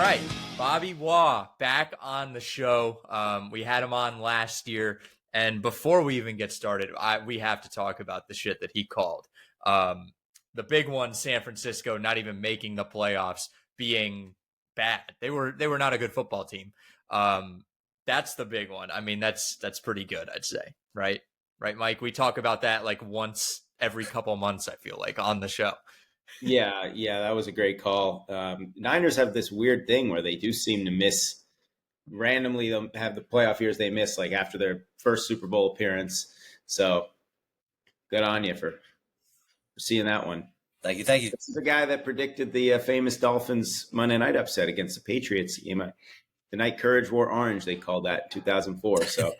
right, Bobby Waugh back on the show. We had him on last year, and before we even get started, we have to talk about the shit that he called. The big one, San Francisco not even making the playoffs, being bad. They were not a good football team. That's the big one. I mean, that's pretty good, I'd say. Right, Mike. We talk about that like once every couple months. I feel like on the show. Yeah, that was a great call. Niners have this weird thing where they do seem to miss randomly. They'll have the playoff years they miss, like after their first Super Bowl appearance. So good on you for seeing that one. Thank you. This is the guy that predicted the famous Dolphins Monday night upset against the Patriots. The night courage wore orange, they called that in 2004. So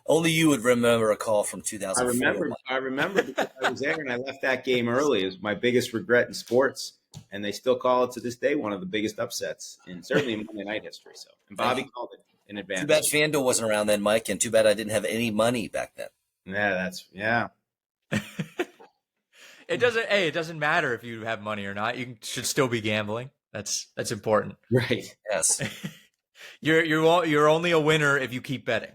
only you would remember a call from 2004. I remember because I was there and I left that game early. It was my biggest regret in sports, and they still call it to this day one of the biggest upsets, and certainly in Monday night history. So, and Bobby called it in advance. Too bad FanDuel wasn't around then, Mike, and too bad I didn't have any money back then. Yeah. It doesn't matter if you have money or not. You should still be gambling. That's important. Right. Yes. You're only a winner if you keep betting.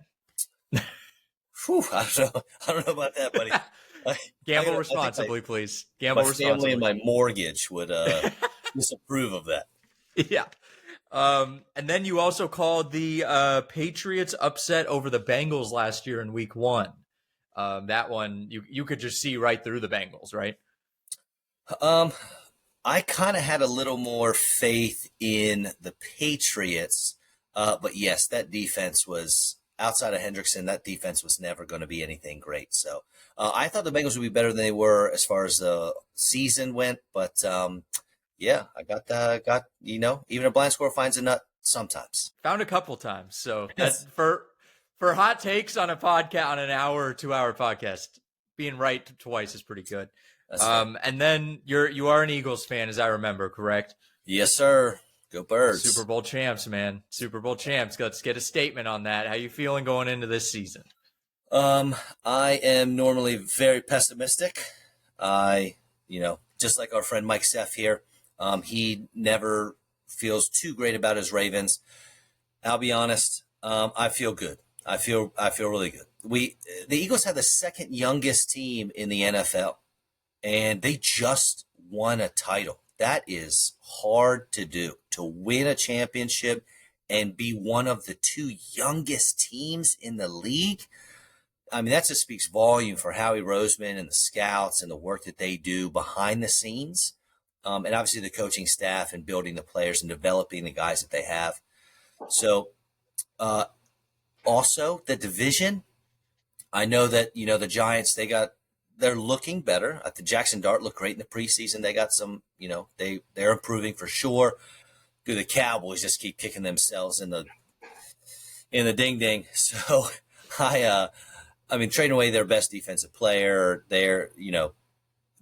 Whew, I don't know about that, buddy. Gamble responsibly, please. Gamble my responsibly. My family and my mortgage would disapprove of that. Yeah. And then you also called the Patriots upset over the Bengals last year in Week 1. That one you could just see right through the Bengals, right? I kind of had a little more faith in the Patriots, but yes, that defense was outside of Hendrickson. That defense was never going to be anything great. So I thought the Bengals would be better than they were as far as the season went. But yeah, I got even a blind squirrel finds a nut sometimes. Found a couple times. So that's for hot takes on a podcast, on an hour or 2 hour podcast, being right twice is pretty good. And then you are an Eagles fan, as I remember, correct? Yes, sir. Go Birds. Super Bowl champs, man. Super Bowl champs. Let's get a statement on that. How you feeling going into this season? I am normally very pessimistic. Just like our friend Mike Seff here, he never feels too great about his Ravens. I'll be honest. I feel good. I feel really good. The Eagles have the second youngest team in the NFL, and they just won a title. That is hard to do, to win a championship and be one of the two youngest teams in the league. I mean, that just speaks volume for Howie Roseman and the scouts and the work that they do behind the scenes. And obviously the coaching staff and building the players and developing the guys that they have. So also the division, I know that, the Giants, they're looking better. The Jackson Dart looked great in the preseason. They got some, they're improving for sure. The Cowboys just keep kicking themselves in the ding ding. So trading away their best defensive player, they're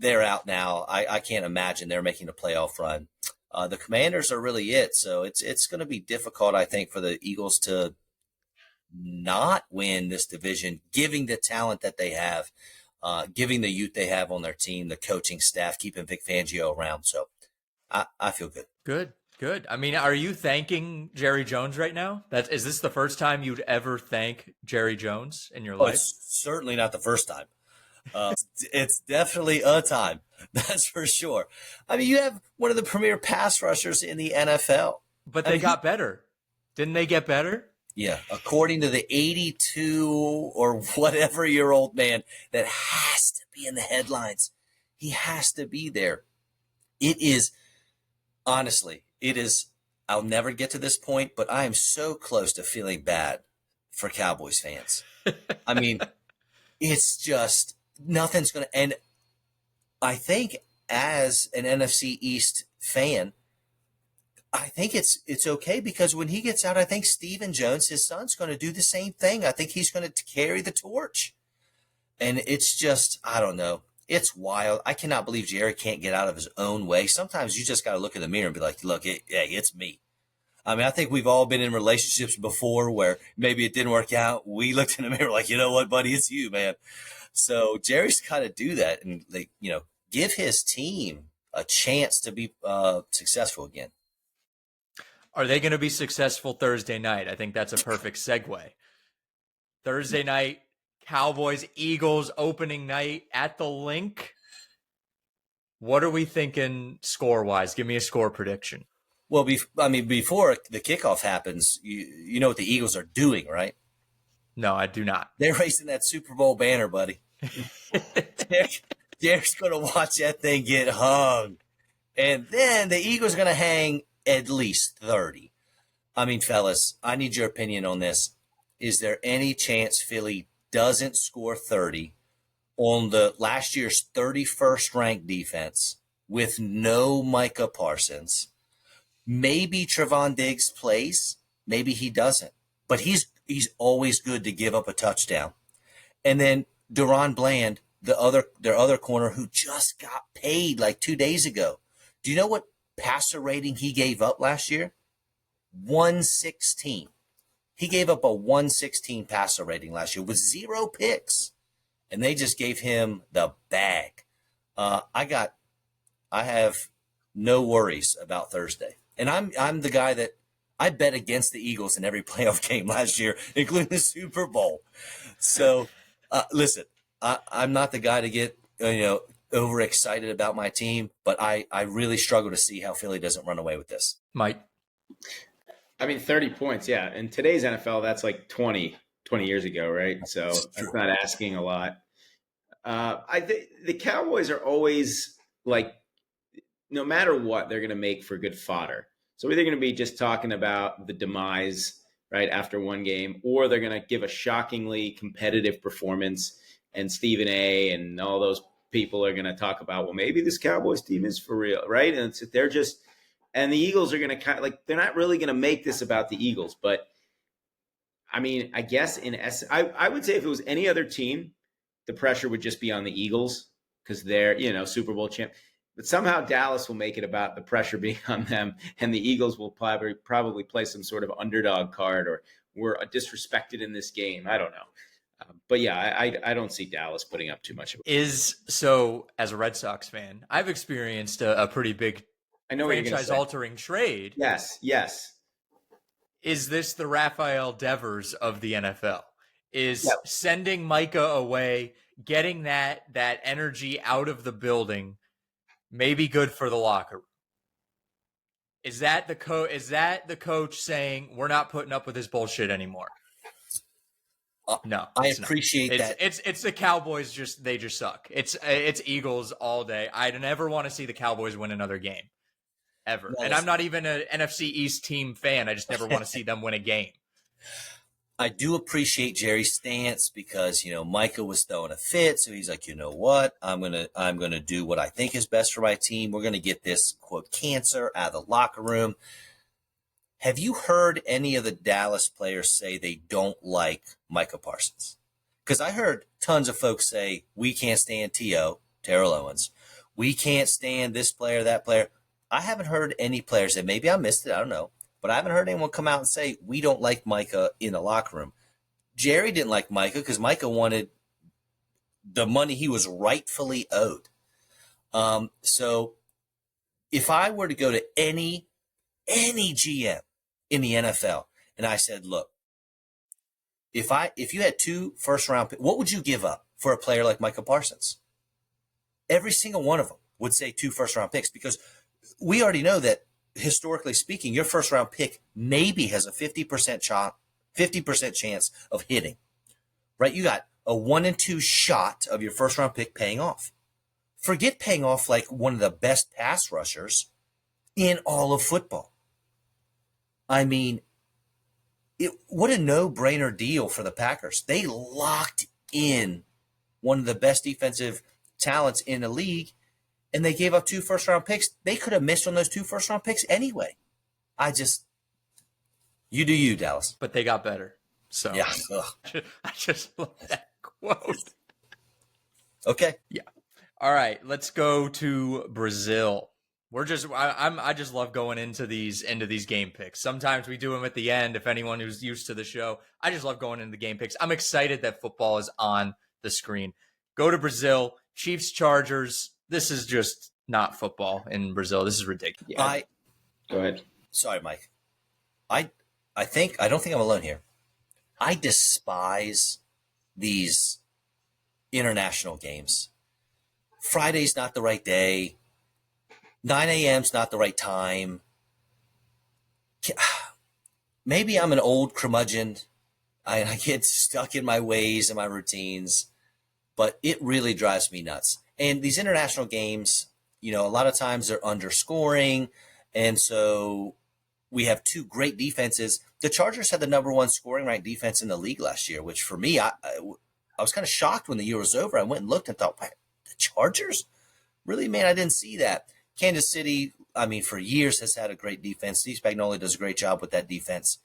out now. I can't imagine they're making a playoff run. The Commanders are really it. So it's going to be difficult, I think, for the Eagles to not win this division, giving the talent that they have. Giving the youth they have on their team, the coaching staff, keeping Vic Fangio around. So I feel good. Good. I mean, are you thanking Jerry Jones right now? Is this the first time you'd ever thank Jerry Jones in your life? It's certainly not the first time. It's definitely a time. That's for sure. I mean, you have one of the premier pass rushers in the NFL. But they got better. Didn't they get better? Yeah, according to the 82 or whatever year old man that has to be in the headlines. He has to be there. Honestly, I'll never get to this point, but I am so close to feeling bad for Cowboys fans. I mean, it's just nothing's going to, and I think as an NFC East fan, I think it's okay because when he gets out, I think Stephen Jones, his son's going to do the same thing. I think he's going to carry the torch. And it's just, I don't know. It's wild. I cannot believe Jerry can't get out of his own way. Sometimes you just got to look in the mirror and be like, look, it's me. I mean, I think we've all been in relationships before where maybe it didn't work out. We looked in the mirror like, you know what, buddy, it's you, man. So Jerry's got to do that and, give his team a chance to be successful again. Are they going to be successful Thursday night? I think that's a perfect segue. Thursday night, Cowboys, Eagles opening night at the Link. What are we thinking score-wise? Give me a score prediction. Well, before the kickoff happens, you know what the Eagles are doing, right? No, I do not. They're raising that Super Bowl banner, buddy. Derek's going to watch that thing get hung. And then the Eagles are going to hang at least 30. I mean, fellas, I need your opinion on this. Is there any chance Philly doesn't score 30 on the last year's 31st ranked defense with no Micah Parsons? Maybe Trevon Diggs plays, maybe he doesn't. But he's always good to give up a touchdown. And then Deron Bland, their other corner who just got paid like 2 days ago. Do you know what passer rating he gave up last year? 116. He gave up a 116 passer rating last year with 0 picks. And they just gave him the bag. I have no worries about Thursday. And I'm the guy that I bet against the Eagles in every playoff game last year, including the Super Bowl. So, listen, I'm not the guy to get overexcited about my team, but I really struggle to see how Philly doesn't run away with this. Mike? I mean, 30 points, yeah. In today's NFL, that's like 20 years ago, right? So that's not asking a lot. I think the Cowboys are always like, no matter what, they're going to make for good fodder. So either going to be just talking about the demise right after one game, or they're going to give a shockingly competitive performance, and Stephen A. and all those people are going to talk about, well, maybe this Cowboys team is for real, right? And they're just, and the Eagles are going to kind of like, they're not really going to make this about the Eagles, but I mean, I guess I would say if it was any other team, the pressure would just be on the Eagles because they're, Super Bowl champ. But somehow Dallas will make it about the pressure being on them, and the Eagles will probably play some sort of underdog card, or we're disrespected in this game. I don't know. But yeah, I don't see Dallas putting up too much of it. So as a Red Sox fan, I've experienced a pretty big franchise-altering trade. Yes. Is this the Rafael Devers of the NFL? Is sending Micah away, getting that energy out of the building, maybe good for the locker room? Is that the coach saying we're not putting up with this bullshit anymore? No, I appreciate that. It's the Cowboys. They just suck. It's Eagles all day. I never want to see the Cowboys win another game, ever. And I'm not even an NFC East team fan. I just never want to see them win a game. I do appreciate Jerry's stance because, Micah was throwing a fit. So he's like, you know what? I'm going to do what I think is best for my team. We're going to get this, quote, cancer out of the locker room. Have you heard any of the Dallas players say they don't like Micah Parsons? Because I heard tons of folks say, we can't stand T.O., Terrell Owens. We can't stand this player, that player. I haven't heard any players say, maybe I missed it, I don't know. But I haven't heard anyone come out and say, we don't like Micah in the locker room. Jerry didn't like Micah because Micah wanted the money he was rightfully owed. So if I were to go to any GM in the NFL and I said, look, if you had 2 first-round picks, what would you give up for a player like Micah Parsons? Every single one of them would say 2 first-round picks because we already know that, historically speaking, your first-round pick maybe has a 50% chance of hitting, right? You got a 1 in 2 shot of your first-round pick paying off. Forget paying off like one of the best pass rushers in all of football. I mean, what a no-brainer deal for the Packers. They locked in one of the best defensive talents in the league, and they gave up 2 first-round picks. They could have missed on those 2 first-round picks anyway. You do you, Dallas. But they got better. So yeah, I just love that quote. Okay. Yeah. All right, let's go to Brazil. I just love going into these game picks. Sometimes we do them at the end. If anyone who's used to the show, I just love going into the game picks. I'm excited that football is on the screen. Go to Brazil, Chiefs, Chargers. This is just not football in Brazil. This is ridiculous. Yeah. Go ahead. Sorry, Mike. I think I don't think I'm alone here. I despise these international games. Friday's not the right day. 9 a.m.'s not the right time. Maybe I'm an old curmudgeon. I get stuck in my ways and my routines, but it really drives me nuts. And these international games, a lot of times they're underscoring. And so we have two great defenses. The Chargers had the number one scoring ranked defense in the league last year, which for me, I was kind of shocked when the year was over. I went and looked and thought, the Chargers? Really, man, I didn't see that. Kansas City, for years has had a great defense. Steve Spagnuolo does a great job with that defense.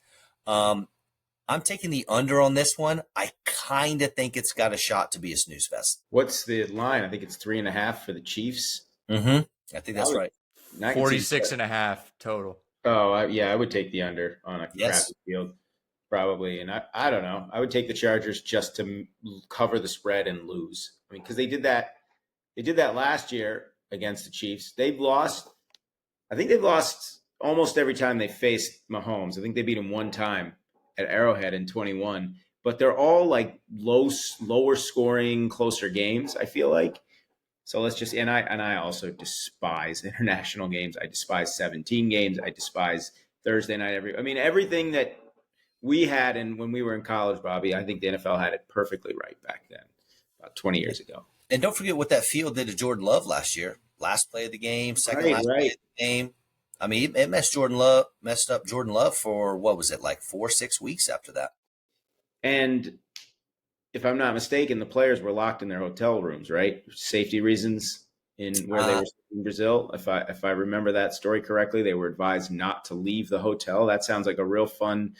I'm taking the under on this one. I kind of think it's got a shot to be a snooze fest. What's the line? I think it's 3.5 for the Chiefs. I think that's right. 46.5 total. Oh, I would take the under on a crappy field, probably. And I don't know. I would take the Chargers just to cover the spread and lose. Because they did that. They did that last year against the Chiefs. I think they've lost almost every time they faced Mahomes. I think they beat him one time at Arrowhead in 21. But they're all like lower scoring, closer games, I feel like. So let's just and I also despise international games. I despise 17 games. I despise Thursday night everything that we had when we were in college, Bobby. I think the NFL had it perfectly right back then, about 20 years ago. And don't forget what that field did to Jordan Love last year. Last play of the game, second last play of the game. It messed up Jordan Love for what was it, like 4-6 weeks after that. And if I'm not mistaken, the players were locked in their hotel rooms, right? Safety reasons in where they were in Brazil. If I remember that story correctly, they were advised not to leave the hotel. That sounds like a real fun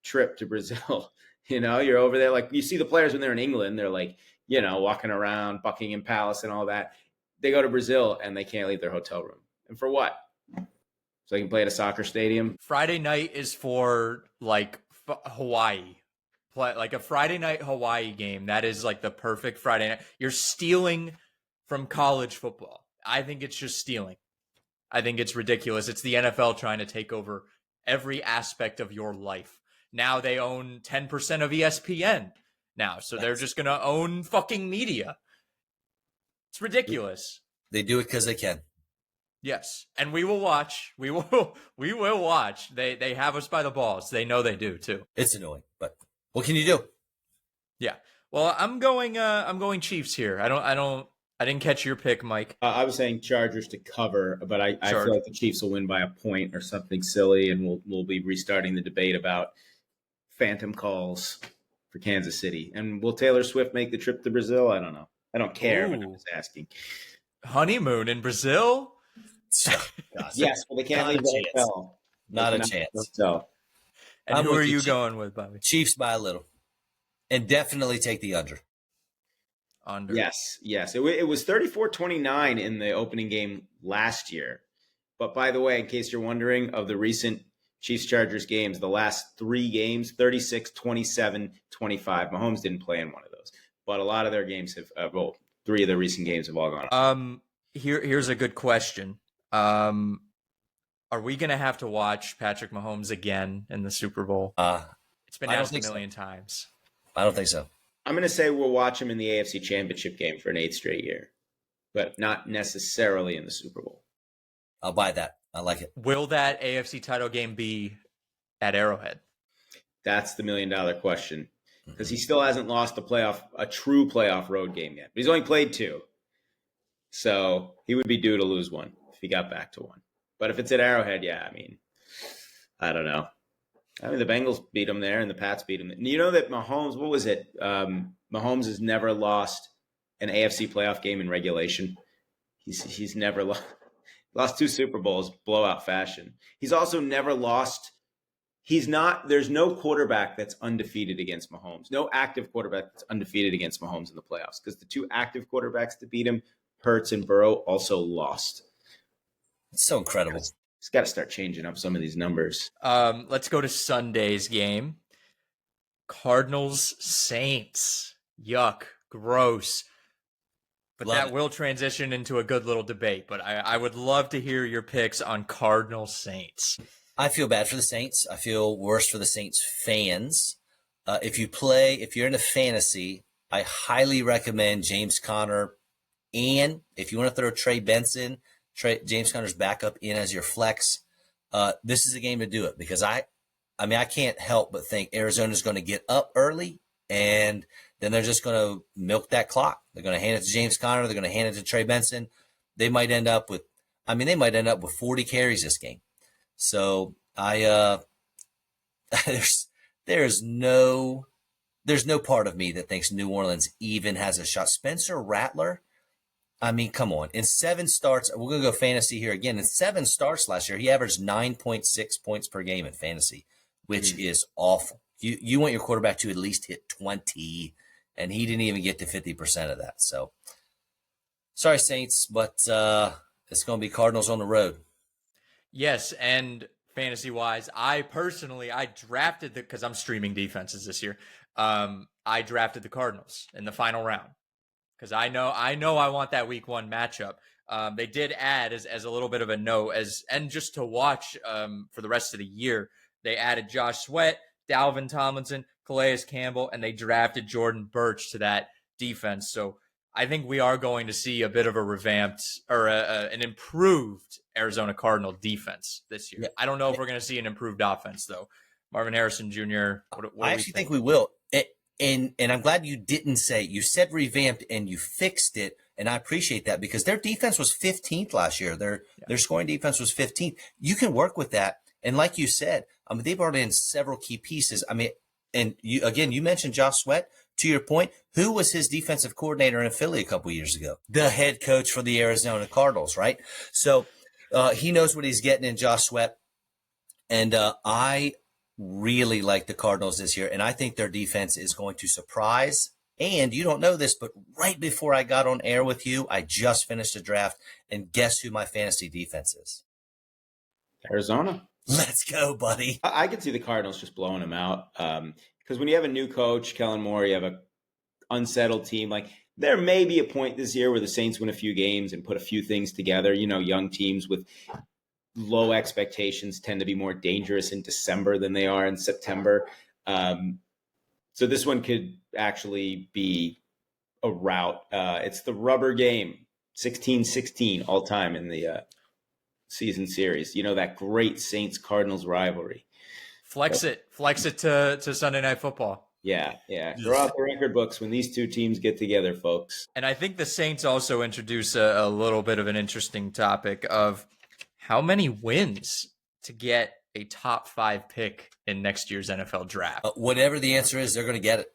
trip to Brazil. You're over there, like you see the players when they're in England, they're like, walking around Buckingham Palace and all that. They go to Brazil and they can't leave their hotel room. And for what? So they can play at a soccer stadium. Friday night is for like Hawaii. Like a Friday night Hawaii game. That is like the perfect Friday night. You're stealing from college football. I think it's just stealing. I think it's ridiculous. It's the NFL trying to take over every aspect of your life. Now they own 10% of ESPN now. So they're just going to own fucking media. It's ridiculous. They do it because they can. Yes. And we will watch. We will watch. They have us by the balls. They know they do too. It's annoying, but what can you do? Yeah. Well, I'm going Chiefs here. I didn't catch your pick, Mike. I was saying Chargers to cover, but I feel like the Chiefs will win by a point or something silly, and we'll be restarting the debate about phantom calls for Kansas City. And will Taylor Swift make the trip to Brazil? I don't know. I don't care. But I'm just asking. Honeymoon in Brazil? Yes, but they can't leave the hotel. Not a chance. And who are you going with, Bobby? Chiefs by a little. And definitely take the under. Under. Yes. It was 34-29 in the opening game last year. But by the way, in case you're wondering, of the recent Chiefs-Chargers games, the last 3 games, 36, 27, 25. Mahomes didn't play in one of those. But a lot of their games have 3 of the recent games have all gone. Here's a good question. Are we going to have to watch Patrick Mahomes again in the Super Bowl? It's been asked a million times. I don't think so. I'm going to say we'll watch him in the AFC Championship game for an 8th straight year, but not necessarily in the Super Bowl. I'll buy that. I like it. Will that AFC title game be at Arrowhead? That's the $1 million question, because he still hasn't lost a true playoff road game yet. But he's only played 2. So he would be due to lose one if he got back to one. But if it's at Arrowhead, I don't know. The Bengals beat him there and the Pats beat him. You know that Mahomes, what was it? Mahomes has never lost an AFC playoff game in regulation. He's never lost 2 Super Bowls, blowout fashion. He's also never lost. There's no quarterback that's undefeated against Mahomes. No active quarterback that's undefeated against Mahomes in the playoffs, because the 2 active quarterbacks to beat him, Hurts and Burrow, also lost. It's so incredible. He's got to start changing up some of these numbers. Let's go to Sunday's game. Cardinals Saints. Yuck. Gross. But that will transition into a good little debate. But I would love to hear your picks on Cardinals Saints. I feel bad for the Saints. I feel worse for the Saints fans. If you're into fantasy, I highly recommend James Conner. And if you want to throw Trey Benson, James Conner's backup in as your flex, this is a game to do it because I can't help but think Arizona's going to get up early and then they're just going to milk that clock. They're going to hand it to James Conner. They're going to hand it to Trey Benson. They might end up with 40 carries this game. So there's no part of me that thinks New Orleans even has a shot. Spencer Rattler, I mean, come on. In 7 starts, we're going to go fantasy here again. In 7 starts last year, he averaged 9.6 points per game in fantasy, which is awful. You want your quarterback to at least hit 20, and he didn't even get to 50% of that. So, sorry, Saints, but it's going to be Cardinals on the road. Yes, and fantasy-wise, I drafted because I'm streaming defenses this year. I drafted the Cardinals in the final round because I know I want that week 1 matchup. They did add as a little bit of a note and just to watch for the rest of the year, they added Josh Sweat, Dalvin Tomlinson, Calais Campbell, and they drafted Jordan Birch to that defense. So I think we are going to see a bit of a revamped or an improved Arizona Cardinal defense this year. Yeah. I don't know if we're going to see an improved offense, though. Marvin Harrison Jr., I actually think we will. And I'm glad you didn't say, you said revamped and you fixed it. And I appreciate that because their defense was 15th last year. Their scoring defense was 15th. You can work with that. And like you said, they brought in several key pieces. And you mentioned Josh Sweat. To your point, who was his defensive coordinator in Philly a couple years ago? The head coach for the Arizona Cardinals, right? So he knows what he's getting in Josh Sweat. And I really like the Cardinals this year. And I think their defense is going to surprise. And you don't know this, but right before I got on air with you, I just finished a draft. And guess who my fantasy defense is? Arizona. Let's go, buddy. I could see the Cardinals just blowing them out. Because when you have a new coach, Kellen Moore, you have an unsettled team. Like there may be a point this year where the Saints win a few games and put a few things together. You know, young teams with low expectations tend to be more dangerous in December than they are in September. So this one could actually be a rout. It's the rubber game, 16-16 all time in the season series. You know, that great Saints-Cardinals rivalry. Flex it to Sunday Night Football. Yeah. Throw out the record books when these two teams get together, folks. And I think the Saints also introduce a little bit of an interesting topic of how many wins to get a top 5 pick in next year's NFL draft. Whatever the answer is, they're going to get it.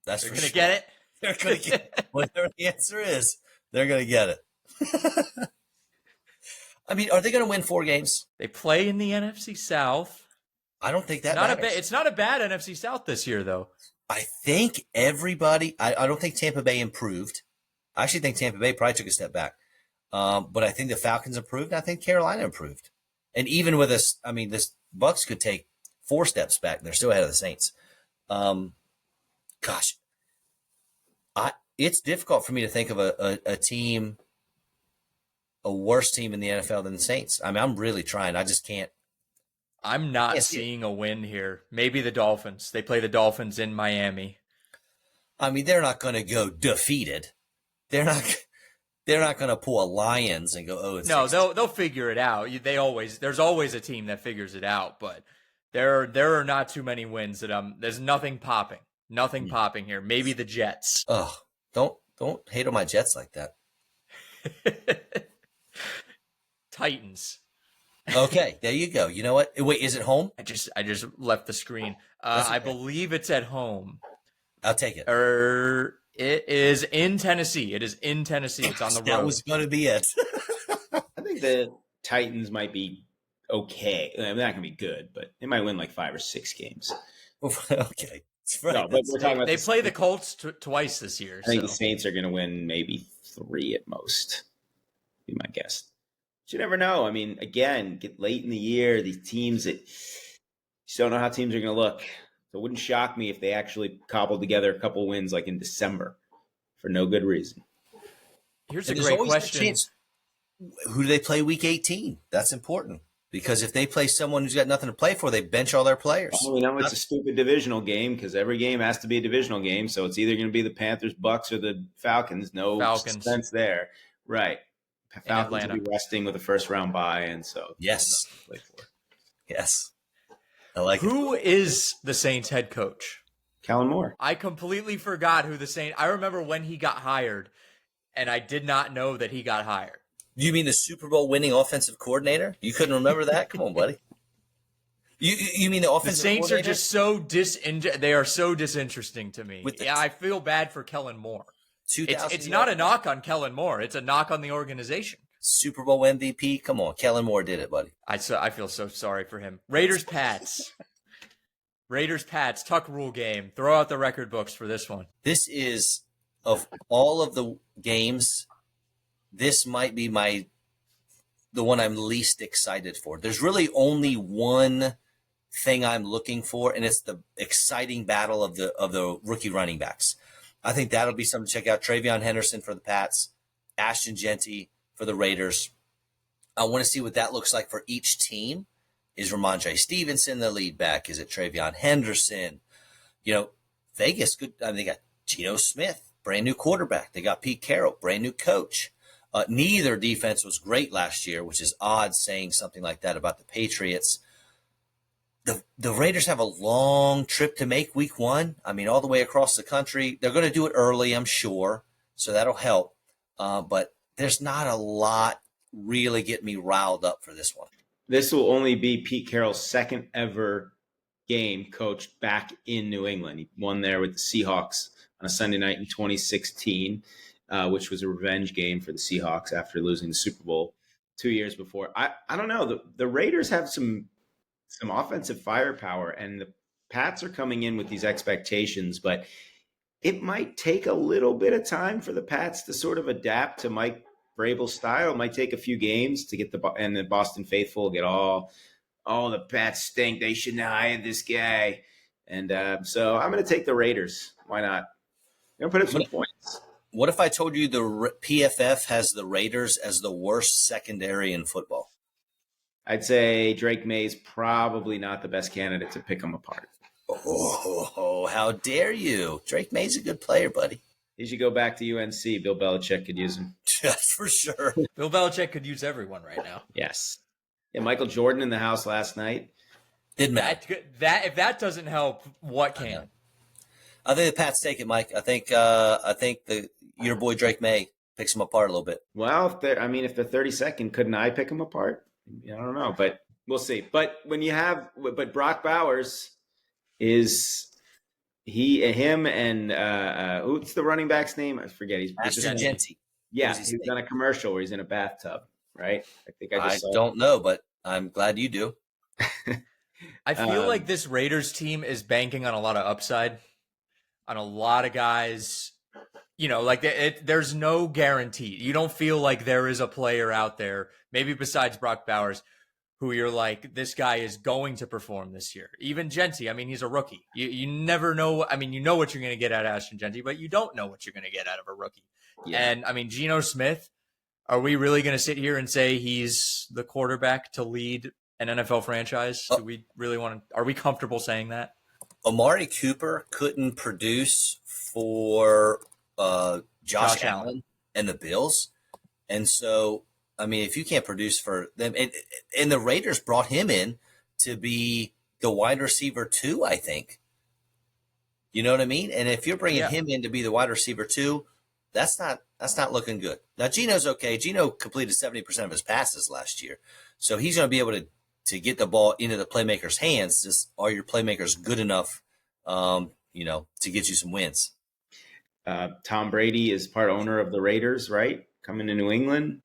They're going to get it. They're going to get it. Whatever the answer is, they're going to get it. I mean, are they going to win 4 games? They play in the NFC South. I don't think that matters. It's not a bad NFC South this year, though. I think everybody – I don't think Tampa Bay improved. I actually think Tampa Bay probably took a step back. But I think the Falcons improved, and I think Carolina improved. And even with this, I mean, this Bucks could take 4 steps back, and they're still ahead of the Saints. It's difficult for me to think of a team – a worse team in the NFL than the Saints. I mean, I'm really trying. I just can't. I'm not seeing a win here. Maybe the Dolphins. They play the Dolphins in Miami. I mean, they're not going to go defeated. They're not going to pull a Lions and go, oh, it's no. They'll figure it out. There's always a team that figures it out. But there are not too many wins that there's nothing popping. Nothing popping here. Maybe the Jets. Oh, don't hate on my Jets like that. Titans. Okay, there you go. You know what? Wait, is it home? I just left the screen. I believe it's at home. I'll take it. It is in Tennessee. It's on the road. That was going to be it. I think the Titans might be okay. They're not going to be good, but they might win like 5 or 6 games. Okay. No, but we're talking about they play the Colts twice this year. I think the Saints are going to win maybe 3 at most. Be my guess. But you never know. I mean, again, get late in the year, these teams that you just don't know how teams are going to look. So it wouldn't shock me if they actually cobbled together a couple wins like in December for no good reason. Here's a great question. Who do they play week 18? That's important because if they play someone who's got nothing to play for, they bench all their players. Well, it's a stupid divisional game because every game has to be a divisional game. So it's either going to be the Panthers, Bucks, or the Falcons. No suspense there. Right. Falcons will be resting with a first-round bye, and so yes. Yes. I like Who is the Saints head coach? Kellen Moore. I completely forgot who the Saints. I remember when he got hired, and I did not know that he got hired. You mean the Super Bowl winning offensive coordinator? You couldn't remember that? Come on, buddy. You mean the offensive Saints coordinator? are just so they are so disinteresting to me. I feel bad for Kellen Moore. It's not a knock on Kellen Moore. It's a knock on the organization. Super Bowl MVP? Come on. Kellen Moore did it, buddy. I feel so sorry for him. Raiders-Pats. Raiders-Pats, Tuck rule game. Throw out the record books for this one. This is, of all of the games, this might be the one I'm least excited for. There's really only one thing I'm looking for, and it's the exciting battle of the rookie running backs. I think that'll be something to check out. Travion Henderson for the Pats, Ashton Genty for the Raiders. I want to see what that looks like for each team. Is Ramondre Stevenson the lead back? Is it Travion Henderson? Vegas, good. They got Geno Smith, brand new quarterback. They got Pete Carroll, brand new coach. Neither defense was great last year, which is odd saying something like that about the Patriots. The Raiders have a long trip to make week one. All the way across the country. They're going to do it early, I'm sure, so that'll help. But there's not a lot really getting me riled up for this one. This will only be Pete Carroll's second ever game coached back in New England. He won there with the Seahawks on a Sunday night in 2016, which was a revenge game for the Seahawks after losing the Super Bowl 2 years before. I don't know. The Raiders have some offensive firepower, and the Pats are coming in with these expectations, but it might take a little bit of time for the Pats to sort of adapt to Mike Vrabel's style. It might take a few games to get and the Boston faithful get the Pats stink. They shouldn't have hired this guy. And so I'm going to take the Raiders. Why not? I'm going to put up some points. What if I told you the PFF has the Raiders as the worst secondary in football? I'd say Drake May's probably not the best candidate to pick them apart. Oh, how dare you? Drake May's a good player, buddy. He should go back to UNC. Bill Belichick could use him. That's for sure. Bill Belichick could use everyone right now. Yes. Yeah, Michael Jordan in the house last night. Didn't matter. If that doesn't help, what can? I think the Pats take it, Mike. I think your boy Drake May picks them apart a little bit. Well, if they're 32nd, couldn't I pick them apart? I don't know, but we'll see. But Brock Bowers is him and what's the running back's name? I forget. He's Ashton Genty. Yeah, he's done a commercial where he's in a bathtub, right? I don't know, but I'm glad you do. I feel like this Raiders team is banking on a lot of upside, on a lot of guys. There's no guarantee. You don't feel like there is a player out there, maybe besides Brock Bowers, who you're like, this guy is going to perform this year. Even Genty, he's a rookie. You never know. You know what you're going to get out of Ashton Genty, but you don't know what you're going to get out of a rookie. Yeah. And, Geno Smith, are we really going to sit here and say he's the quarterback to lead an NFL franchise? Do we really are we comfortable saying that? Amari Cooper couldn't produce for Josh Allen and the Bills. And so, if you can't produce for them, and the Raiders brought him in to be the wide receiver 2, I think. You know what I mean? And if you're bringing him in to be the wide receiver 2, that's not looking good. Now, Geno's okay. Geno completed 70% of his passes last year. So he's going to be able to get the ball into the playmaker's hands. Just, are your playmakers good enough, to get you some wins? Tom Brady is part owner of the Raiders, right? Coming to New England.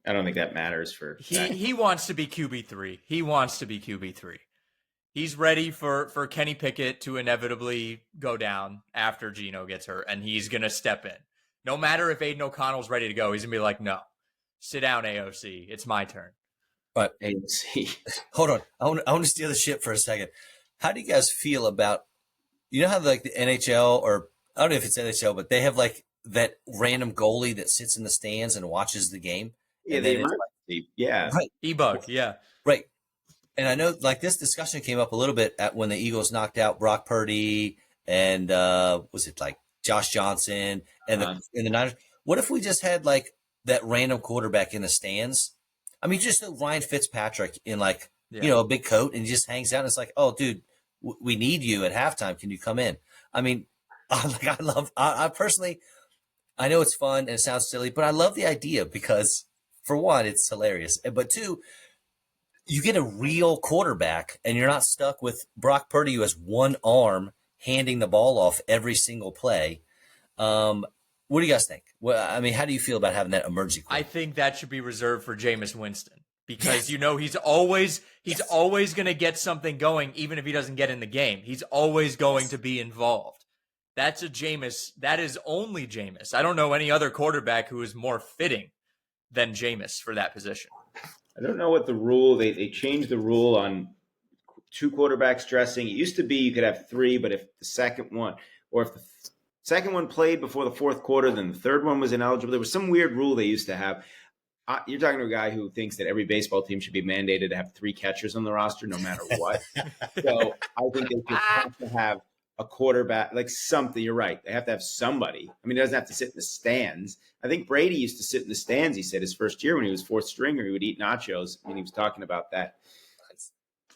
I don't think that matters for he wants to be QB3. He wants to be QB3. He's ready for Kenny Pickett to inevitably go down after Geno gets hurt, and he's going to step in. No matter if Aiden O'Connell's ready to go, he's going to be like, no, sit down, AOC. It's my turn. But AOC. Hold on. I want to steer the ship for a second. How do you guys feel about, how the NHL, or I don't know if it's NHL, but they have that random goalie that sits in the stands and watches the game? Yeah, right. Right. E-Bug, yeah. Right. And I know, like, this discussion came up a little bit when the Eagles knocked out Brock Purdy and was it like Josh Johnson and the Niners? What if we just had like that random quarterback in the stands? I mean, just Ryan Fitzpatrick in like a big coat and he just hangs out. And it's like, oh, dude, we need you at halftime. Can you come in? I mean, I personally, I know it's fun and it sounds silly, but I love the idea because for one, it's hilarious, but two, you get a real quarterback and you're not stuck with Brock Purdy who has one arm handing the ball off every single play. What do you guys think? Well, I mean, how do you feel about having that emergency quarterback? I think that should be reserved for Jameis Winston because, he's always going to get something going, even if he doesn't get in the game. He's always going to be involved. That's a Jameis. That is only Jameis. I don't know any other quarterback who is more fitting than Jameis for that position. I don't know what the rule, they changed the rule on two quarterbacks dressing. It used to be you could have three, but if the second one played before the fourth quarter, then the third one was ineligible. There was some weird rule they used to have. You're talking to a guy who thinks that every baseball team should be mandated to have three catchers on the roster no matter what. So I think they just have to have a quarterback, like something. You're right. They have to have somebody. I mean, he doesn't have to sit in the stands. I think Brady used to sit in the stands, he said, his first year when he was fourth stringer, he would eat nachos. I mean, he was talking about that.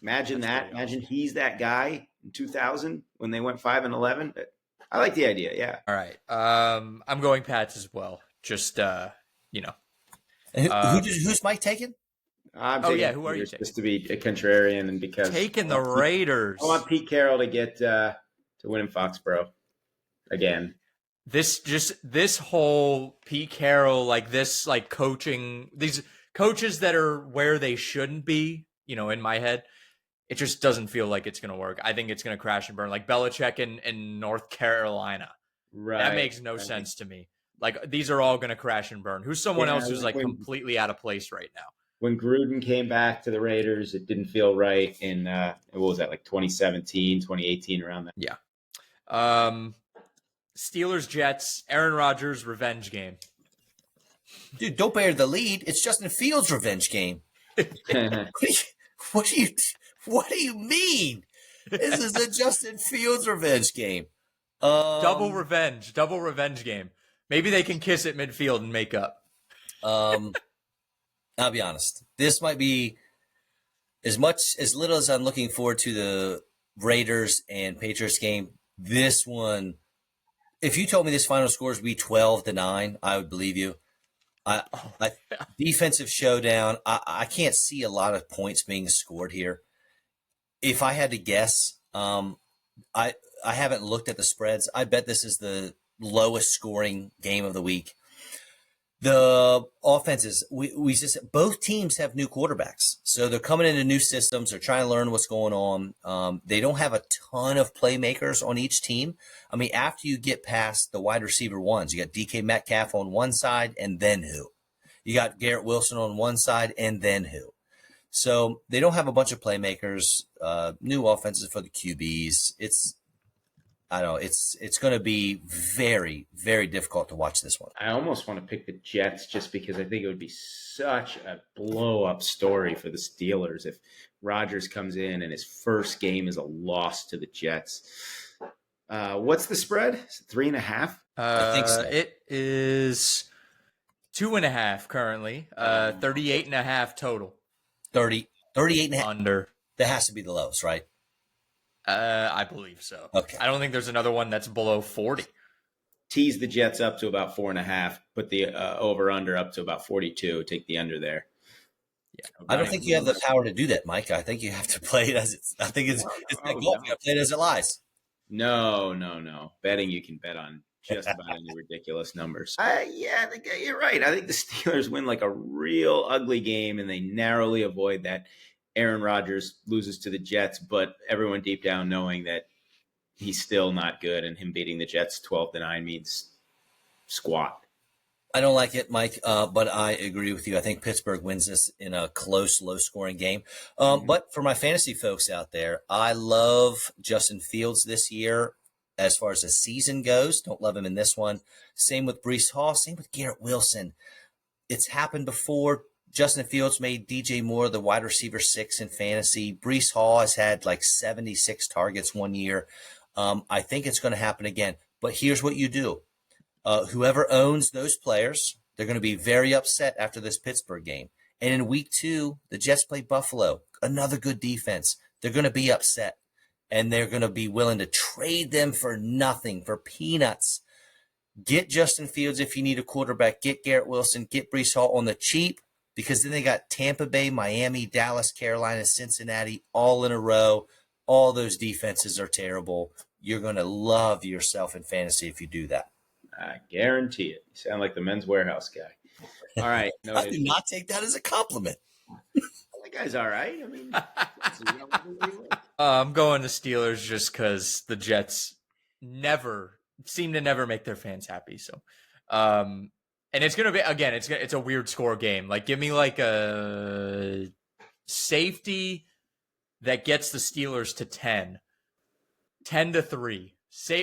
Imagine that. Imagine awesome. He's that guy in 2000 when they went 5-11. But I like the idea, yeah. All right. I'm going Pats as well. Just, who's Mike taking? I'm taking who are you taking? Just to be a contrarian and because taking the Raiders. I want Pete Carroll to get to win in Foxborough again. This whole Pete Carroll, coaching, these coaches that are where they shouldn't be, in my head, it just doesn't feel like it's going to work. I think it's going to crash and burn, like Belichick in North Carolina. Right. That makes no sense to me. Like, these are all going to crash and burn. Who's someone else who's completely out of place right now? When Gruden came back to the Raiders, it didn't feel right in, what was that, like 2017, 2018, around that? Yeah. Steelers, Jets, Aaron Rodgers, revenge game. Dude, don't bear the lead. It's Justin Fields' revenge game. What do you mean? This is a Justin Fields revenge game. Double revenge game. Maybe they can kiss at midfield and make up. I'll be honest. This might be as little as I'm looking forward to the Raiders and Patriots game. This one, if you told me this final score would be 12-9, I would believe you. Defensive showdown. I can't see a lot of points being scored here. If I had to guess, I haven't looked at the spreads. I bet this is the lowest scoring game of the week. The offenses, we just both teams have new quarterbacks, so they're coming into new systems. They're trying to learn what's going on. They don't have a ton of playmakers on each team. I mean, after you get past the wide receiver ones, you got DK Metcalf on one side, and then who? You got Garrett Wilson on one side, and then who? So they don't have a bunch of playmakers. New offenses for the QBs. It's going to be very, very difficult to watch this one. I almost want to pick the Jets just because I think it would be such a blow-up story for the Steelers if Rodgers comes in and his first game is a loss to the Jets. What's the spread? Is it 3.5? I think so. It is 2.5 currently. 38.5 total. 38.5 under. That has to be the lowest, right? I believe so. Okay. I don't think there's another one that's below 40. Tease the Jets up to about 4.5. Put the over/under up to about 42. Take the under there. Yeah. I don't think you have the power to do that, Mike. I think you have to play it as it's. I think it's that golf. You got to play it as it lies. No. Betting, you can bet on just about any ridiculous numbers. I think you're right. I think the Steelers win like a real ugly game, and they narrowly avoid that. Aaron Rodgers loses to the Jets, but everyone deep down knowing that he's still not good, and him beating the Jets 12-9 means squat. I don't like it, Mike, but I agree with you. I think Pittsburgh wins this in a close, low-scoring game. But for my fantasy folks out there, I love Justin Fields this year as far as the season goes. Don't love him in this one. Same with Breece Hall. Same with Garrett Wilson. It's happened before. Justin Fields made DJ Moore the wide receiver 6 in fantasy. Breece Hall has had like 76 targets one year. I think it's going to happen again. But here's what you do. Whoever owns those players, they're going to be very upset after this Pittsburgh game. And in week 2, the Jets play Buffalo, another good defense. They're going to be upset, and they're going to be willing to trade them for nothing, for peanuts. Get Justin Fields if you need a quarterback. Get Garrett Wilson. Get Breece Hall on the cheap, because then they got Tampa Bay, Miami, Dallas, Carolina, Cincinnati all in a row. All those defenses are terrible. You're going to love yourself in fantasy if you do that. I guarantee it. You sound like the Men's Warehouse guy. All right. I do not take that as a compliment. That guy's all right. I mean, I'm going to Steelers just because the Jets seem to never make their fans happy. So, and it's gonna be again. It's a weird score game. Like, give me like a safety that gets the Steelers to 10-3.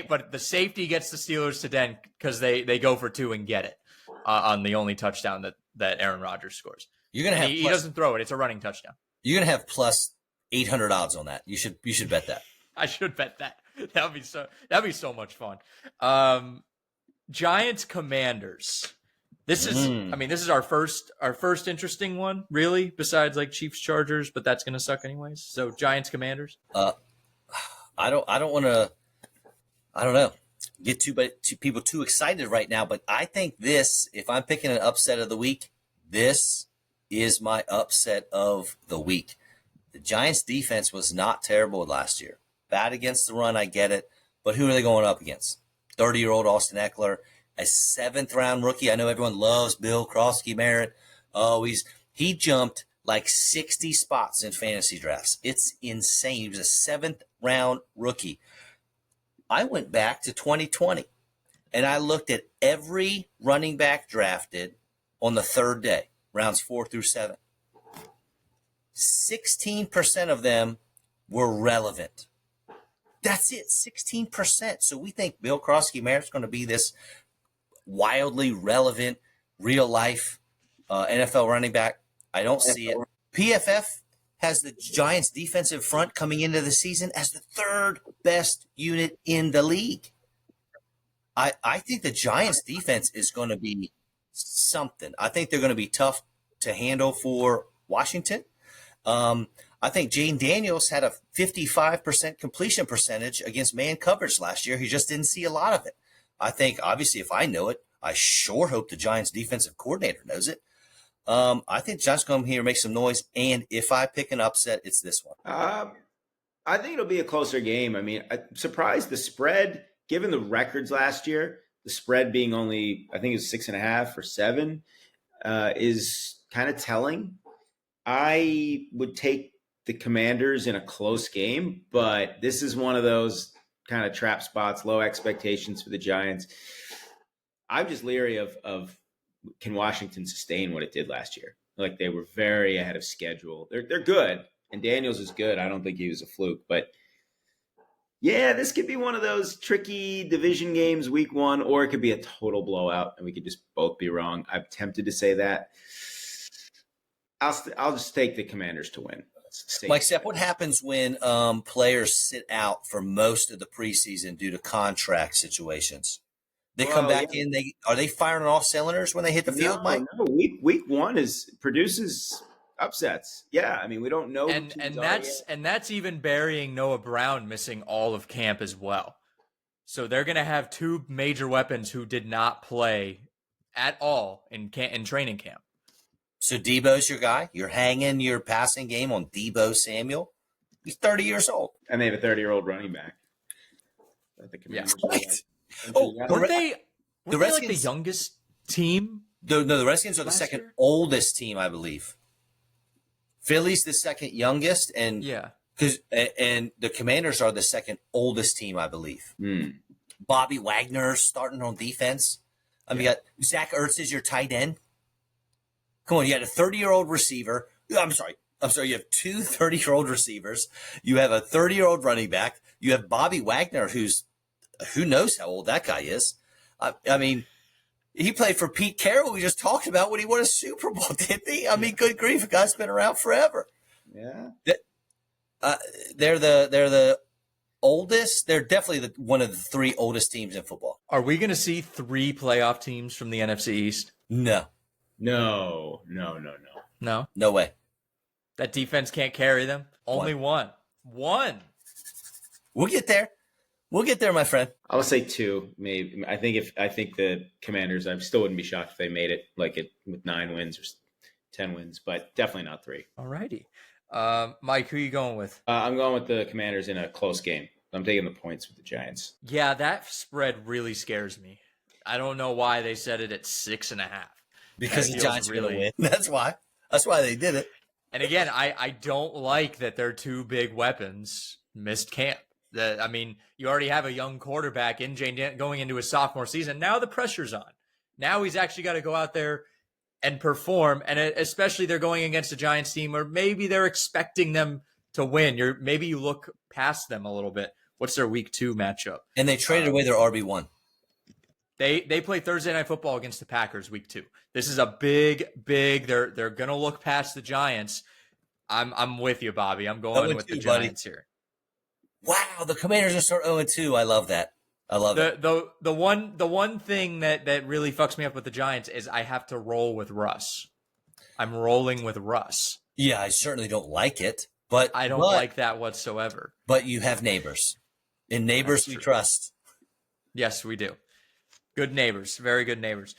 But the safety gets the Steelers to 10 because they go for 2 and get it on the only touchdown that Aaron Rodgers scores. You're gonna have he doesn't throw it; it's a running touchdown. You're gonna have plus 800 odds on that. You should bet that. I should bet that. That'd be so much fun. Giants Commanders. This is our first interesting one, really, besides like Chiefs Chargers, but that's gonna suck anyways. So Giants Commanders. I don't want to. I don't know. Get people too excited right now, but I think this. If I'm picking an upset of the week, this is my upset of the week. The Giants defense was not terrible last year. Bad against the run, I get it. But who are they going up against? 30-year-old Austin Eckler, a 7th-round rookie. I know everyone loves Bill Krosky-Merritt. Oh, he jumped like 60 spots in fantasy drafts. It's insane. He was a 7th-round rookie. I went back to 2020, and I looked at every running back drafted on the 3rd day, rounds 4 through 7. 16% of them were relevant. That's it, 16%. So we think Bill Krosky-Merritt's going to be this wildly relevant, real-life NFL running back. I don't see it. PFF has the Giants' defensive front coming into the season as the 3rd best unit in the league. I think the Giants' defense is going to be something. I think they're going to be tough to handle for Washington. I think Jane Daniels had a 55% completion percentage against man coverage last year. He just didn't see a lot of it. I think, obviously, if I know it, I sure hope the Giants' defensive coordinator knows it. I think Giants come here and make some noise, and if I pick an upset, it's this one. I think it'll be a closer game. I mean, I'm surprised the spread, given the records last year, the spread being only, I think it was 6.5 or 7, is kind of telling. I would take the Commanders in a close game, but this is one of those kind of trap spots, low expectations for the Giants. I'm just leery of can Washington sustain what it did last year? Like, they were very ahead of schedule. They're good, and Daniels is good. I don't think he was a fluke, but yeah, this could be one of those tricky division games week 1, or it could be a total blowout, and we could just both be wrong. I'm tempted to say that. I'll just take the Commanders to win. Mike Sepp, what happens when players sit out for most of the preseason due to contract situations? They come back in. Are they firing on all cylinders when they hit the field, Mike? No. Week 1 produces upsets. Yeah, I mean, we don't know, and that's even burying Noah Brown missing all of camp as well. So they're going to have 2 major weapons who did not play at all in training camp. So Debo's your guy? You're hanging your passing game on Debo Samuel? He's 30 years old. And they have a 30-year-old running back. Yeah. Right. Were they like the youngest team? No, the Redskins are the second oldest team, I believe. Philly's the second youngest, and and the Commanders are the second oldest team, I believe. Bobby Wagner starting on defense. I mean, you got Zach Ertz is your tight end. Come on, you had a 30-year-old receiver. I'm sorry. You have 2 30-year-old receivers. You have a 30-year-old running back. You have Bobby Wagner, who knows how old that guy is. I mean, He played for Pete Carroll. We just talked about when he won a Super Bowl, didn't he? I mean, good grief, the guy's been around forever. Yeah. They're the oldest. They're definitely one of the 3 oldest teams in football. Are we going to see 3 playoff teams from the NFC East? No. No. No way. That defense can't carry them? Only one. We'll get there. We'll get there, my friend. I would say 2, maybe. I think the Commanders, I still wouldn't be shocked if they made it with 9 wins or 10 wins, but definitely not 3. All righty. Mike, who are you going with? I'm going with the Commanders in a close game. I'm taking the points with the Giants. Yeah, that spread really scares me. I don't know why they set it at 6.5. Because the Giants are going to win. That's why. That's why they did it. And again, I don't like that their 2 big weapons missed camp. You already have a young quarterback in going into his sophomore season. Now the pressure's on. Now he's actually got to go out there and perform. And especially they're going against a Giants team, or maybe they're expecting them to win. Maybe you look past them a little bit. What's their week 2 matchup? And they traded away their RB1. They play Thursday Night Football against the Packers week 2. This is a big. They're gonna look past the Giants. I'm with you, Bobby. I'm going with the Giants here. Wow, the Commanders are start 0-2. I love that. I love it. The one thing that really fucks me up with the Giants is I have to roll with Russ. I'm rolling with Russ. Yeah, I certainly don't like it, but I don't like that whatsoever. But you have neighbors. In neighbors we trust. Yes, we do. Good neighbors, very good neighbors.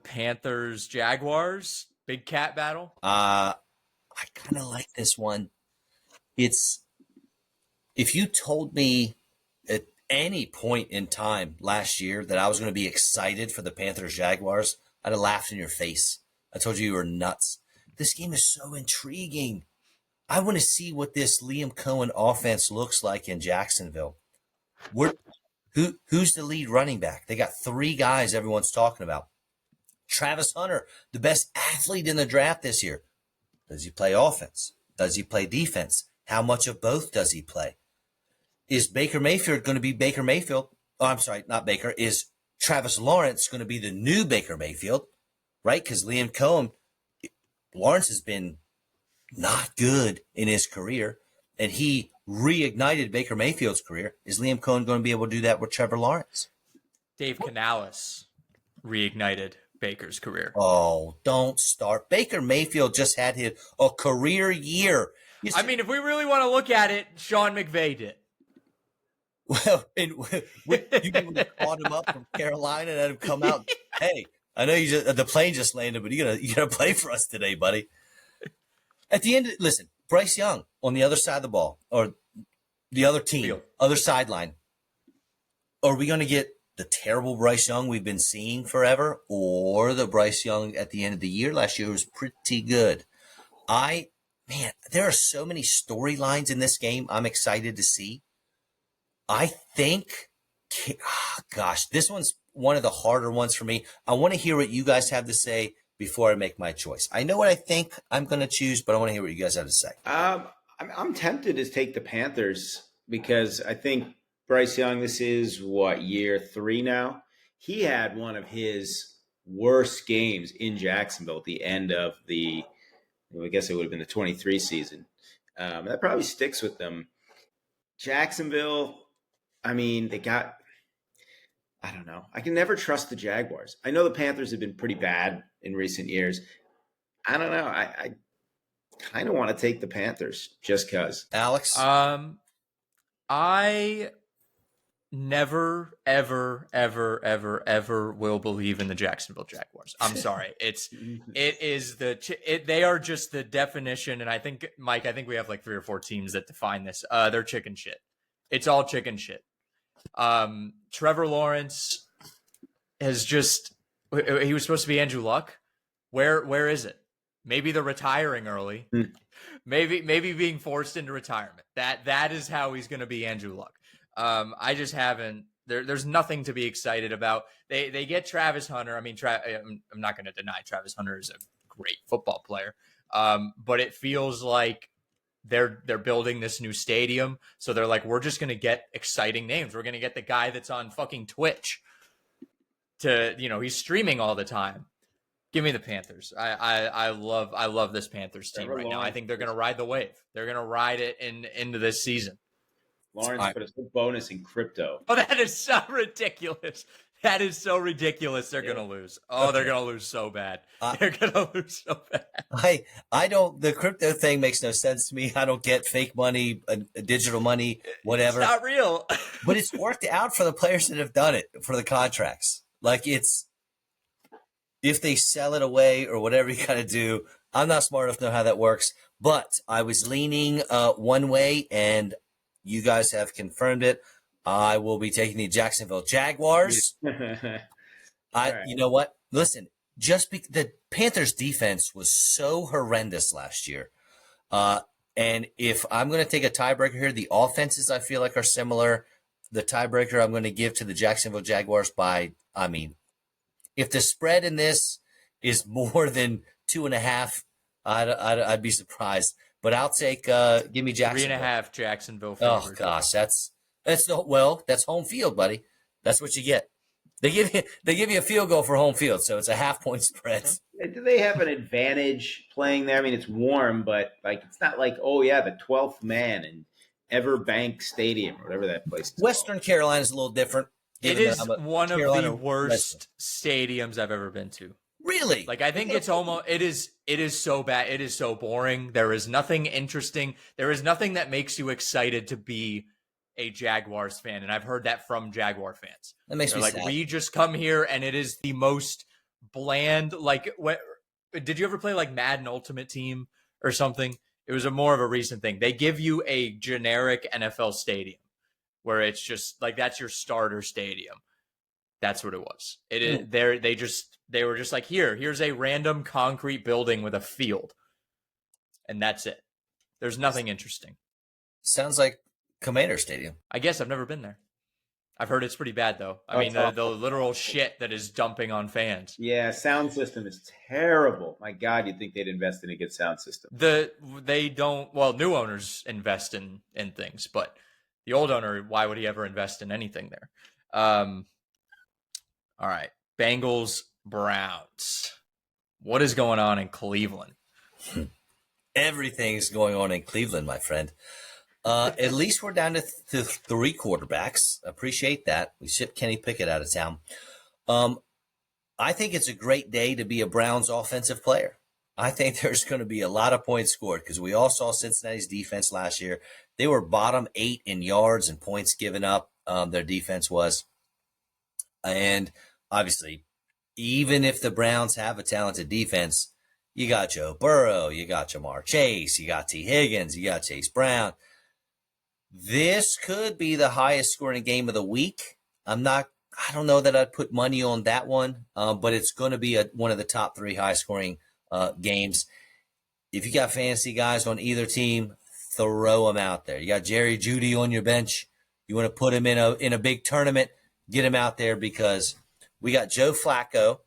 Panthers, Jaguars, big cat battle. I kind of like this one. If you told me at any point in time last year that I was going to be excited for the Panthers Jaguars, I'd have laughed in your face. I told you were nuts. This game is so intriguing. I want to see what this Liam Cohen offense looks like in Jacksonville. Who's the lead running back? They got 3 guys everyone's talking about. Travis Hunter, the best athlete in the draft this year. Does he play offense? Does he play defense? How much of both does he play? Is Baker Mayfield going to be Baker Mayfield? Oh, I'm sorry, not Baker. Is Travis Lawrence going to be the new Baker Mayfield? Right? Because Liam Cohen, Lawrence has been not good in his career, and he reignited Baker Mayfield's career. Is Liam Cohen going to be able to do that with Trevor Lawrence? Dave Canales reignited Baker's career. Oh, don't start. Baker Mayfield just had a career year. I mean, if we really want to look at it, Sean McVay did. Well, and you caught him up from Carolina and had him come out. Hey, I know the plane just landed, but you gotta play for us today, buddy. At the end, listen, Bryce Young on the other side of the ball, or the other team, other sideline. Are we going to get the terrible Bryce Young we've been seeing forever, or the Bryce Young at the end of the year? Last year was pretty good. There are so many storylines in this game I'm excited to see. I think, this one's one of the harder ones for me. I want to hear what you guys have to say before I make my choice. I know what I think I'm going to choose, but I want to hear what you guys have to say. I'm tempted to take the Panthers because I think Bryce Young, this is year 3 now? He had one of his worst games in Jacksonville at the end of I guess it would have been the 23 season. That probably sticks with them. Jacksonville, I mean, I don't know. I can never trust the Jaguars. I know the Panthers have been pretty bad in recent years. I don't know. I kind of want to take the Panthers just because. Alex? I never, ever, ever, ever, ever will believe in the Jacksonville Jaguars. I'm sorry. They are just the definition. And I think, Mike, we have like 3 or 4 teams that define this. They're chicken shit. It's all chicken shit. Trevor Lawrence he was supposed to be Andrew Luck. Where is it? Maybe they're retiring early. Maybe being forced into retirement. That is how he's going to be Andrew Luck. I just haven't. There's nothing to be excited about. They get Travis Hunter. I mean, I'm not going to deny Travis Hunter is a great football player. But it feels like they're building this new stadium, so they're like, we're just gonna get exciting names. We're gonna get the guy that's on fucking Twitch to, he's streaming all the time. Give me the Panthers. I love this Panthers team right now. I think they're gonna ride the wave. They're gonna ride it into this season. Lawrence put a bonus in crypto. Oh, that is so ridiculous. That is so ridiculous. They're gonna lose. Oh, they're gonna lose so bad. They're gonna lose so bad. I don't. The crypto thing makes no sense to me. I don't get fake money, digital money, whatever. It's not real. But it's worked out for the players that have done it for the contracts. Like, it's, if they sell it away or whatever you gotta do. I'm not smart enough to know how that works. But I was leaning one way, and you guys have confirmed it. I will be taking the Jacksonville Jaguars. Right. You know what? Listen, the Panthers defense was so horrendous last year. And if I'm going to take a tiebreaker here, the offenses I feel like are similar. The tiebreaker I'm going to give to the Jacksonville Jaguars if the spread in this is more than 2.5, I'd be surprised. But I'll take, give me Jacksonville. 3.5 Jacksonville favored. Oh gosh, that's home field, buddy. That's what you get. They give you a field goal for home field, so it's a half-point spread. Do they have an advantage playing there? I mean, it's warm, but it's not like, oh yeah, the 12th man in Everbank Stadium or whatever that place is. Western Carolina is a little different. It is one of the worst stadiums I've ever been to. Really? I think it's almost, it is so bad. It is so boring. There is nothing interesting. There is nothing that makes you excited to be a Jaguars fan. And I've heard that from Jaguar fans. That makes me sad. We just come here and it is the most bland, did you ever play Madden Ultimate Team or something? It was more of a recent thing. They give you a generic NFL stadium where it's just that's your starter stadium. That's what it was. It is they were just here's a random concrete building with a field. And that's it. There's nothing interesting. Sounds like Commander Stadium. I guess I've never been there. I've heard it's pretty bad though. I mean, the literal shit that is dumping on fans. Yeah, sound system is terrible. My God, you'd think they'd invest in a good sound system. They don't. Well, new owners invest in things, but the old owner, why would he ever invest in anything there? All right, Bengals, Browns. What is going on in Cleveland? Everything's going on in Cleveland, my friend. At least we're down to 3 quarterbacks. Appreciate that. We shipped Kenny Pickett out of town. I think it's a great day to be a Browns offensive player. I think there's going to be a lot of points scored because we all saw Cincinnati's defense last year. They were bottom 8 in yards and points given up. Their defense was. And obviously, even if the Browns have a talented defense, you got Joe Burrow, you got Jamar Chase, you got T. Higgins, you got Chase Brown. This could be the highest scoring game of the week. I don't know that I'd put money on that one, but it's going to be one of the top 3 high scoring games. If you got fantasy guys on either team, throw them out there. You got Jerry Jeudy on your bench. You want to put him in a big tournament, get him out there because we got Joe Flacco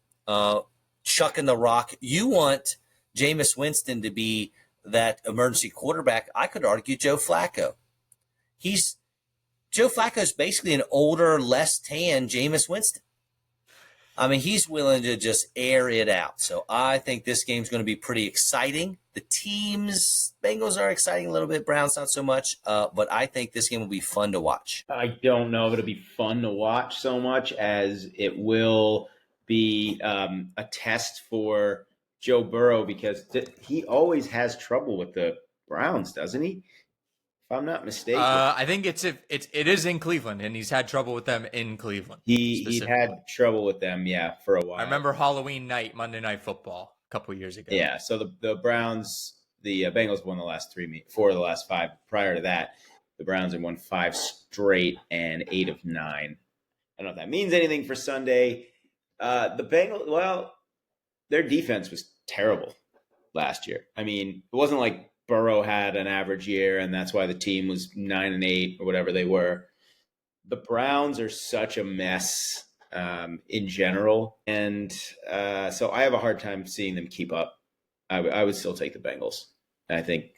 chucking the rock. You want Jameis Winston to be that emergency quarterback. I could argue Joe Flacco. Joe Flacco's basically an older, less tan Jameis Winston. I mean, he's willing to just air it out. So I think this game's going to be pretty exciting. The teams, Bengals are exciting a little bit, Browns not so much. But I think this game will be fun to watch. I don't know if it'll be fun to watch so much as it will be a test for Joe Burrow because he always has trouble with the Browns, doesn't he? If I'm not mistaken. I think it is in Cleveland, and he's had trouble with them in Cleveland. He had trouble with them, for a while. I remember Halloween night, Monday Night Football, a couple years ago. Yeah, so the Browns, the Bengals won the last 4 of the last 5. Prior to that, the Browns had won 5 straight and 8 of 9. I don't know if that means anything for Sunday. The Bengals, their defense was terrible last year. I mean, it wasn't like Burrow had an average year, and that's why the team was 9 and 8 or whatever they were. The Browns are such a mess in general, and so I have a hard time seeing them keep up. I would still take the Bengals. I think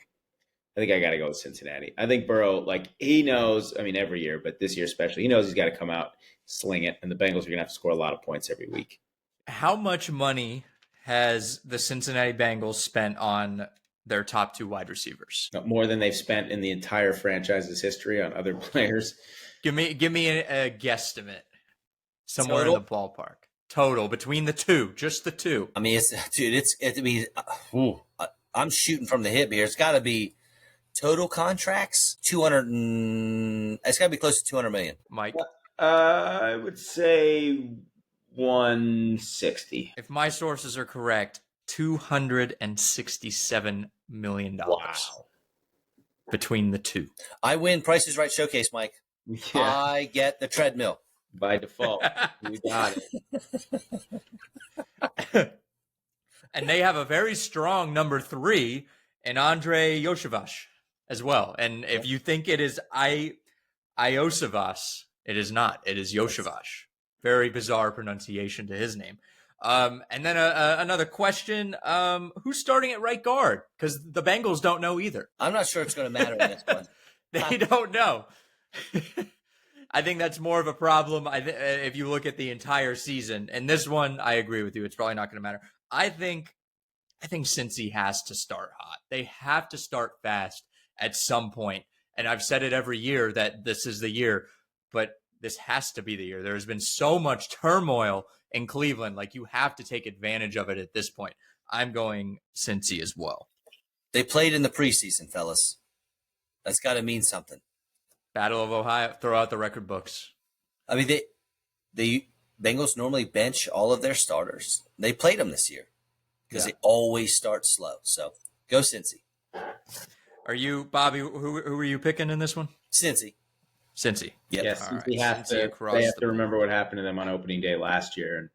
I think I got to go with Cincinnati. I think Burrow, like, he knows, I mean, every year, but this year especially, he knows he's got to come out, sling it, and the Bengals are going to have to score a lot of points every week. How much money has the Cincinnati Bengals spent on their top 2 wide receivers? More than they've spent in the entire franchise's history on other players. Give me a guesstimate. Somewhere Total? in the ballpark. Total between the 2, just the 2. I mean, I'm shooting from the hip here. It's got to be total contracts, 200. It's got to be close to 200 million. Mike, I would say 160. if my sources are correct, $267 million. Wow. Between the 2. I win Price is Right Showcase, Mike. Yeah. I get the treadmill. By default. We got it. And they have a very strong number 3 in Andre Yoshivas as well. And if you think it is Iosivas, it is not. It is Yoshivas. Very bizarre pronunciation to his name. And then another question. Who's starting at right guard? Because the Bengals don't know either. I'm not sure it's going to matter in this one. They don't know. I think that's more of a problem if you look at the entire season. And this one, I agree with you. It's probably not going to matter. I think Cincy has to start hot. They have to start fast at some point. And I've said it every year that this is the year, but this has to be the year. There has been so much turmoil in Cleveland. Like, you have to take advantage of it at this point. I'm going Cincy as well. They played in the preseason, fellas. That's got to mean something. Battle of Ohio, throw out the record books. I mean, the Bengals normally bench all of their starters. They played them this year because they always start slow. So go Cincy. Are you, Bobby, who are you picking in this one? Cincy. Cincy. Yep. Yes, right. they have to remember what happened to them on opening day last year, and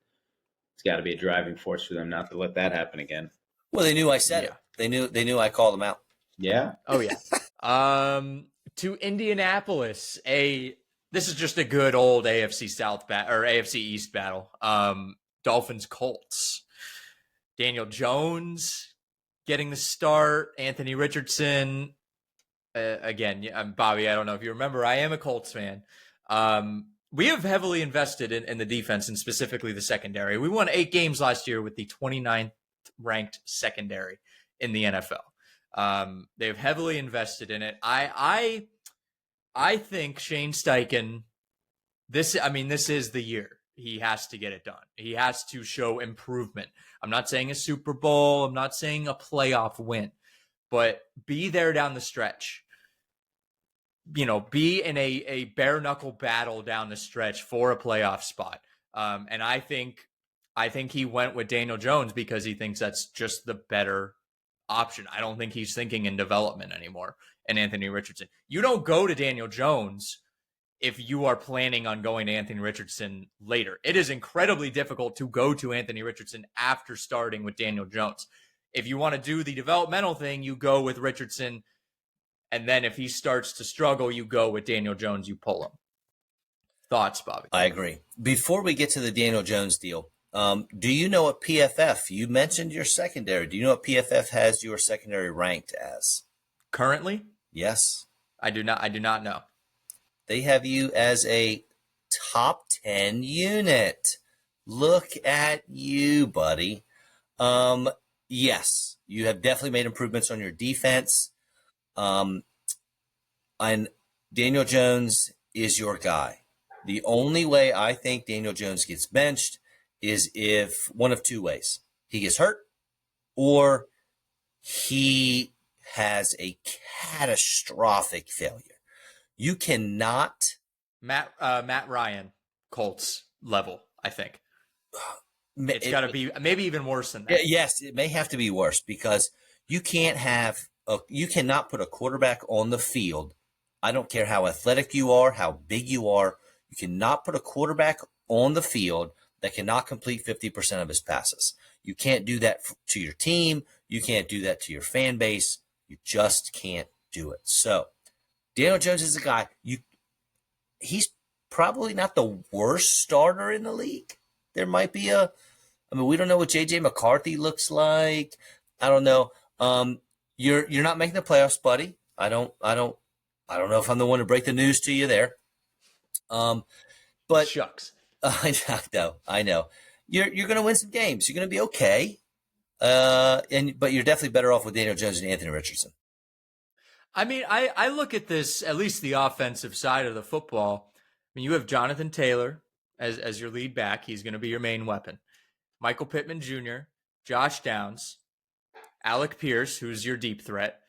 it's got to be a driving force for them not to let that happen again. Well, they knew I said it. They knew I called them out. Yeah. Oh yeah. To Indianapolis, this is just a good old AFC South or AFC East battle. Dolphins Colts. Daniel Jones getting the start. Anthony Richardson. Again, Bobby, I don't know if you remember, I am a Colts fan. We have heavily invested in the defense and specifically the secondary. We won 8 games last year with the 29th ranked secondary in the NFL. They've heavily invested in it. I think Shane Steichen, this is the year. He has to get it done. He has to show improvement. I'm not saying a Super Bowl. I'm not saying a playoff win, but be there down the stretch. Be in a bare knuckle battle down the stretch for a playoff spot. And I think he went with Daniel Jones because he thinks that's just the better option. I don't think he's thinking in development anymore. And Anthony Richardson, you don't go to Daniel Jones if you are planning on going to Anthony Richardson later. It is incredibly difficult to go to Anthony Richardson after starting with Daniel Jones. If you want to do the developmental thing, you go with Richardson. And then if he starts to struggle, you go with Daniel Jones, you pull him. Thoughts, Bobby? I agree. Before we get to the Daniel Jones deal, do you know what PFF, you mentioned your secondary. Do you know what PFF has your secondary ranked as? Currently? Yes. I do not know. They have you as a top 10 unit. Look at you, buddy. Yes, you have definitely made improvements on your defense. And Daniel Jones is your guy. The only way I think Daniel Jones gets benched is if one of 2 ways. He gets hurt or he has a catastrophic failure. You cannot. Matt Ryan, Colts level, I think. It's got to be maybe even worse than that. Yes, it may have to be worse because you cannot put a quarterback on the field. I don't care how athletic you are, how big you are. You cannot put a quarterback on the field that cannot complete 50% of his passes. You can't do that to your team. You can't do that to your fan base. You just can't do it. So Daniel Jones is a guy, he's probably not the worst starter in the league. There might be we don't know what J.J. McCarthy looks like. I don't know. You're not making the playoffs, buddy. I don't know if I'm the one to break the news to you there. But Shucks. I know. You're going to win some games. You're going to be okay. But you're definitely better off with Daniel Jones and Anthony Richardson. I mean, I look at this, at least the offensive side of the football. I mean, you have Jonathan Taylor as your lead back. He's going to be your main weapon. Michael Pittman Jr., Josh Downs, Alec Pierce, who's your deep threat,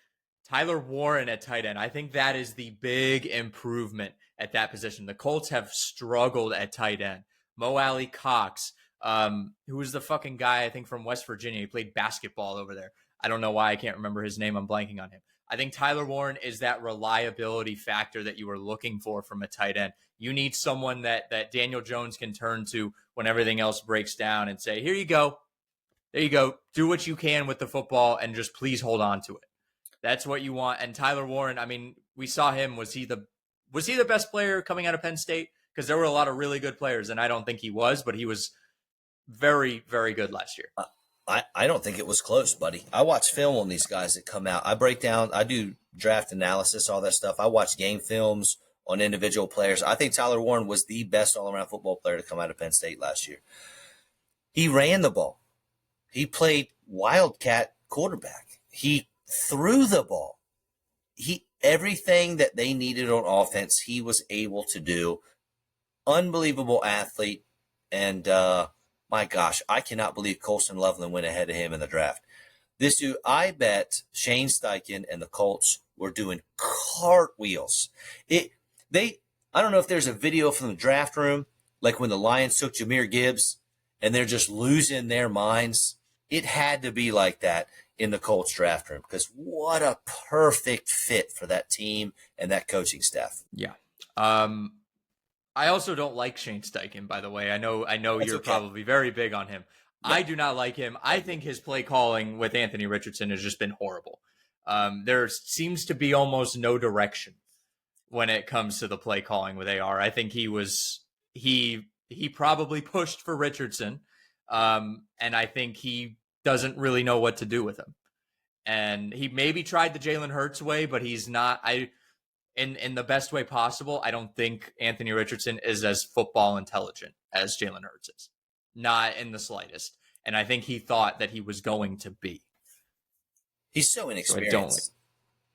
Tyler Warren at tight end. I think that is the big improvement at that position. The Colts have struggled at tight end. Mo Alley Cox, who was the fucking guy, I think, from West Virginia. He played basketball over there. I don't know why I can't remember his name. I'm blanking on him. I think Tyler Warren is that reliability factor that you were looking for from a tight end. You need someone that Daniel Jones can turn to when everything else breaks down and say, here you go. There you go. Do what you can with the football and just please hold on to it. That's what you want. And Tyler Warren, I mean, we saw him. Was he the best player coming out of Penn State? Because there were a lot of really good players, and I don't think he was, but he was very, very good last year. I don't think it was close, buddy. I watch film on these guys that come out. I break down, I do draft analysis, all that stuff. I watch game films on individual players. I think Tyler Warren was the best all-around football player to come out of Penn State last year. He ran the ball. He played wildcat quarterback. He threw the ball. Everything that they needed on offense, he was able to do. Unbelievable athlete. And, my gosh, I cannot believe Colston Loveland went ahead of him in the draft. This dude, I bet Shane Steichen and the Colts were doing cartwheels. I don't know if there's a video from the draft room, like when the Lions took Jahmyr Gibbs and they're just losing their minds. It had to be like that in the Colts draft room, because what a perfect fit for that team and that coaching staff. Yeah. I also don't like Shane Steichen, by the way. I know That's you're okay. Probably very big on him. Yeah. I do not like him. I think his play calling with Anthony Richardson has just been horrible. There seems to be almost no direction when it comes to the play calling with AR. I think he probably pushed for Richardson, and I think he doesn't really know what to do with him. And he maybe tried the Jalen Hurts way, but he's not. In the best way possible, I don't think Anthony Richardson is as football intelligent as Jalen Hurts is. Not in the slightest. And I think he thought that he was going to be. He's so inexperienced.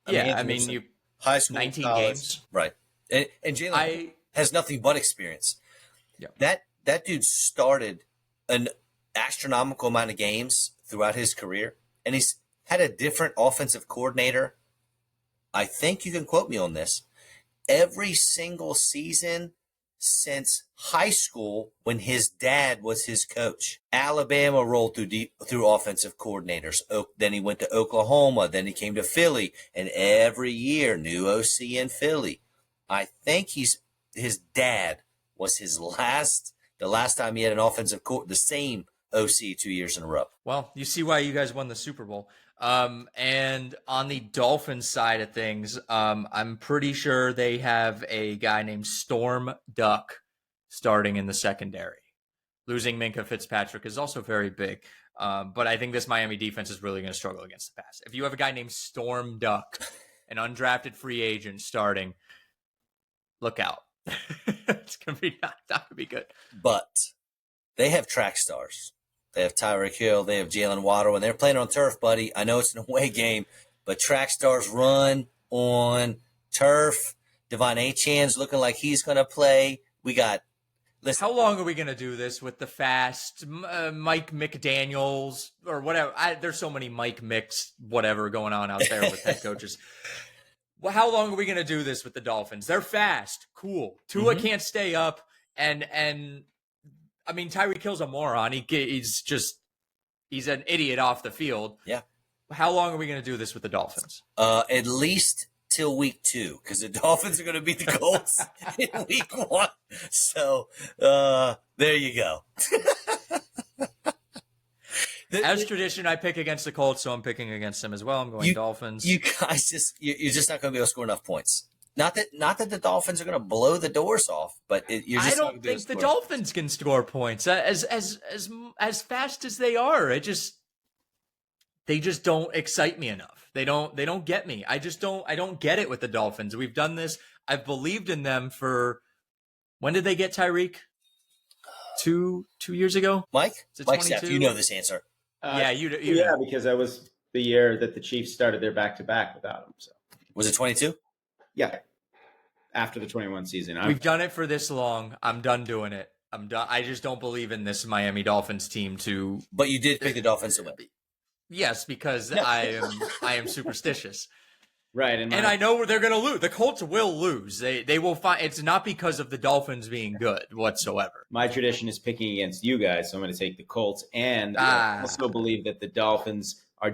You high school, 19 college, games. Right. And Jalen has nothing but experience. Yeah. That dude started an astronomical amount of games throughout his career, and he's had a different offensive coordinator. I think you can quote me on this. Every single season since high school, when his dad was his coach. Alabama rolled through offensive coordinators. Then he went to Oklahoma. Then he came to Philly. And every year, new OC in Philly. I think his dad was the last time he had an offensive the same OC 2 years in a row. Well, you see why you guys won the Super Bowl. And on the Dolphins side of things, I'm pretty sure they have a guy named Storm Duck starting in the secondary. Losing Minkah Fitzpatrick is also very big. But I think this Miami defense is really going to struggle against the pass. If you have a guy named Storm Duck, an undrafted free agent starting, look out. It's going to be not going to be good. But they have track stars. They have Tyreek Hill. They have Jalen Waddle. And they're playing on turf, buddy. I know it's an away game, but track stars run on turf. Devon Achan's looking like he's going to play. We got – How long are we going to do this with the fast Mike McDaniels or whatever? There's so many Mike Mix whatever going on out there with head coaches. Well, how long are we going to do this with the Dolphins? They're fast. Cool. Tua can't stay up. And I mean, Tyreek Hill's a moron. He's an idiot off the field. Yeah. How long are we going to do this with the Dolphins? At least till week 2, because the Dolphins are going to beat the Colts in week 1. So there you go. As tradition, I pick against the Colts, so I'm picking against them as well. I'm going Dolphins. You guys you're just not going to be able to score enough points. Not that the Dolphins are going to blow the doors off, but you're just. I don't think the Dolphins can score points as fast as they are. They just don't excite me enough. They don't get me. I don't get it with the Dolphins. We've done this. I've believed in them for, when did they get Tyreek? 2 years ago? Mike Is it Steph, you know this answer. Yeah, you yeah, know. because that was the year that the Chiefs started their back-to-back without him. So Was it 22? yeah, after the 21 season. We've done it for this long. I'm done doing it. I'm done. I just don't believe in this Miami Dolphins team to. But you did pick the Dolphins to win. Yes, because No. I am superstitious. Right, and I know they're going to lose. The Colts will lose. They will find. It's not because of the Dolphins being good whatsoever. My tradition is picking against you guys, so I'm going to take the Colts. And I also believe that the Dolphins are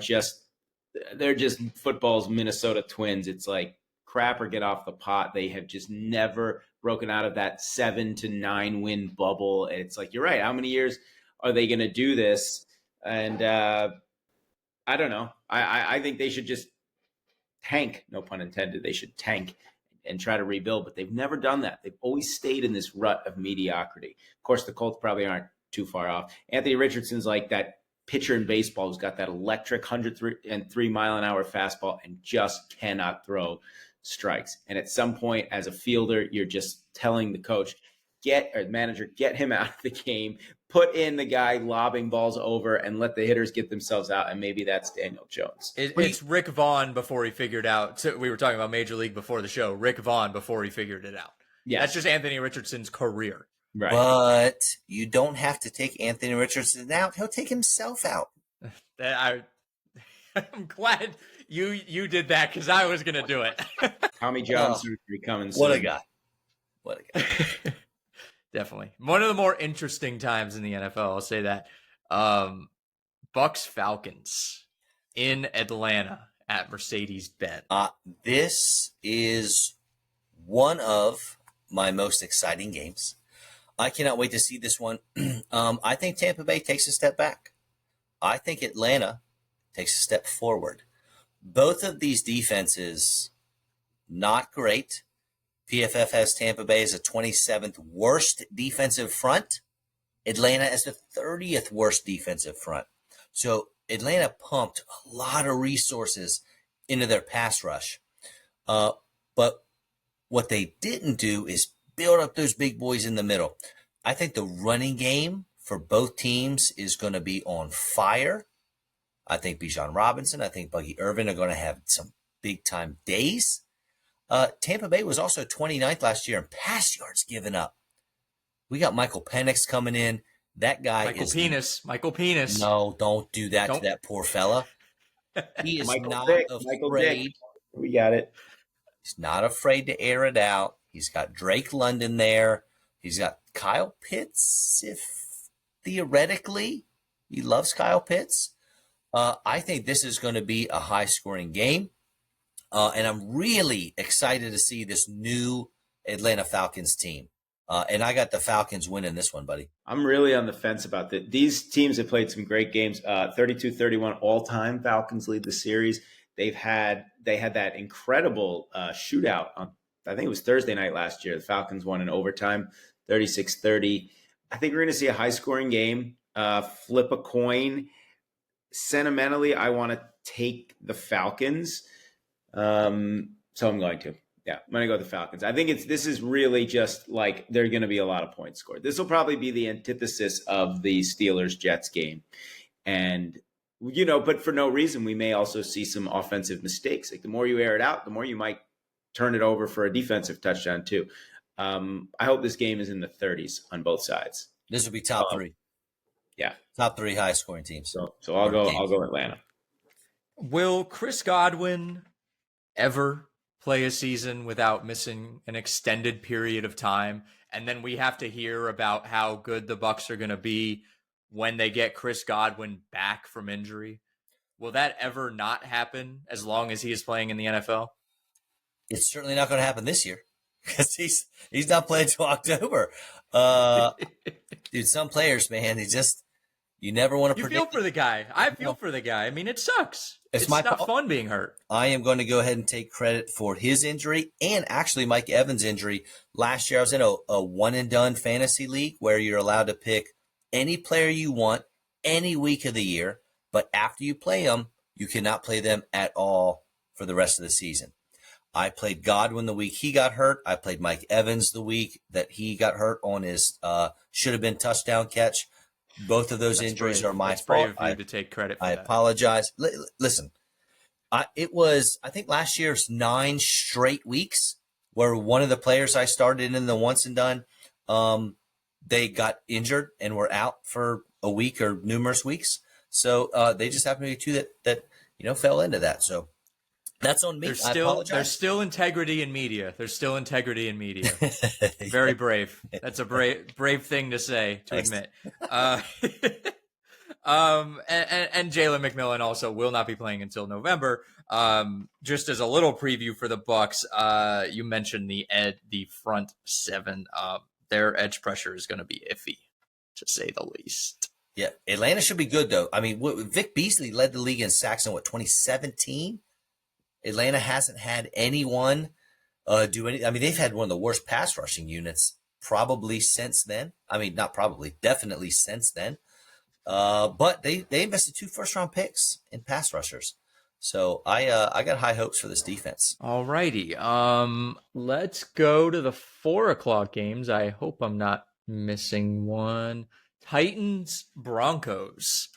they're just football's Minnesota Twins. It's like crap or get off the pot. They have just never broken out of that 7 to 9 win bubble. It's like, you're right. How many years are they going to do this? And I don't know. I think they should just tank, no pun intended. They should tank and try to rebuild, but they've never done that. They've always stayed in this rut of mediocrity. Of course, the Colts probably aren't too far off. Anthony Richardson's like that pitcher in baseball who's got that electric 103 mile an hour fastball and just cannot throw strikes. And at some point as a fielder, you're just telling the coach, manager, get him out of the game, put in the guy lobbing balls over and let the hitters get themselves out. And maybe that's Daniel Jones. It's Rick Vaughn before he figured out. So we were talking about Major League before the show. Rick Vaughn before he figured it out. Yeah, that's just Anthony Richardson's career. Right. But you don't have to take Anthony Richardson out. He'll take himself out. I'm glad you did that because I was going to do it. Tommy John surgery coming soon. What a guy. What a guy. Definitely. One of the more interesting times in the NFL, I'll say that. Bucks Falcons in Atlanta at Mercedes-Benz. This is one of my most exciting games. I cannot wait to see this one. I think Tampa Bay takes a step back. I think Atlanta takes a step forward. Both of these defenses, not great. PFF has Tampa Bay as the 27th worst defensive front. Atlanta as the 30th worst defensive front. So Atlanta pumped a lot of resources into their pass rush. But what they didn't do is build up those big boys in the middle. I think the running game for both teams is going to be on fire. I think Bijan Robinson, I think Buggy Irvin are going to have some big-time days. Tampa Bay was also 29th last year in pass yards given up. We got Michael Penix coming in. That guy Michael Penis. No, don't do that to that poor fella. He is not afraid. We got it. He's not afraid to air it out. He's got Drake London there. He's got Kyle Pitts, if theoretically he loves Kyle Pitts. I think this is going to be a high-scoring game. And I'm really excited to see this new Atlanta Falcons team. And I got the Falcons winning this one, buddy. I'm really on the fence about that. These teams have played some great games. 32-31 all-time. Falcons lead the series. They had that incredible shootout on, I think it was Thursday night last year. The Falcons won in overtime, 36-30. I think we're going to see a high-scoring game. Flip a coin. Sentimentally, I want to take the Falcons. So I'm going to. Yeah, I'm going to go with the Falcons. I think this is really just like there are going to be a lot of points scored. This will probably be the antithesis of the Steelers-Jets game. And, but for no reason, we may also see some offensive mistakes. Like the more you air it out, the more you might turn it over for a defensive touchdown too. I hope this game is in the 30s on both sides. This will be top three. Yeah. Top three high-scoring teams. So I'll go Atlanta. Will Chris Godwin ever play a season without missing an extended period of time? And then we have to hear about how good the Bucs are going to be when they get Chris Godwin back from injury. Will that ever not happen as long as he is playing in the NFL? It's certainly not going to happen this year because he's not playing till October. Dude, some players, man, you never want to predict. You feel for the guy. I feel for the guy. I mean, it sucks. It's not fun being hurt. I am going to go ahead and take credit for his injury and actually Mike Evans' injury. Last year, I was in a one-and-done fantasy league where you're allowed to pick any player you want any week of the year, but after you play them, you cannot play them at all for the rest of the season. I played Godwin the week he got hurt. I played Mike Evans the week that he got hurt on his should have been touchdown catch. Both of those injuries are my That's brave fault. of you to take credit for I that. apologize. Listen, it was, I think last year's 9 straight weeks where one of the players I started in the once and done, they got injured and were out for a week or numerous weeks. So they just happened to be 2 that fell into that. So that's on me. I apologize. There's still integrity in media. Very brave. That's a brave thing to say, to Thanks. admit. And Jalen McMillan also will not be playing until November. Just as a little preview for the Bucks, you mentioned the front 7. Their edge pressure is going to be iffy, to say the least. Yeah, Atlanta should be good though. I mean, Vic Beasley led the league in sacks in 2017. Atlanta hasn't had anyone do any. I mean, they've had one of the worst pass rushing units probably since then. I mean, not probably, definitely since then. But they invested 2 first-round picks in pass rushers. So I got high hopes for this defense. All righty. Let's go to the 4:00 games. I hope I'm not missing one. Titans Broncos.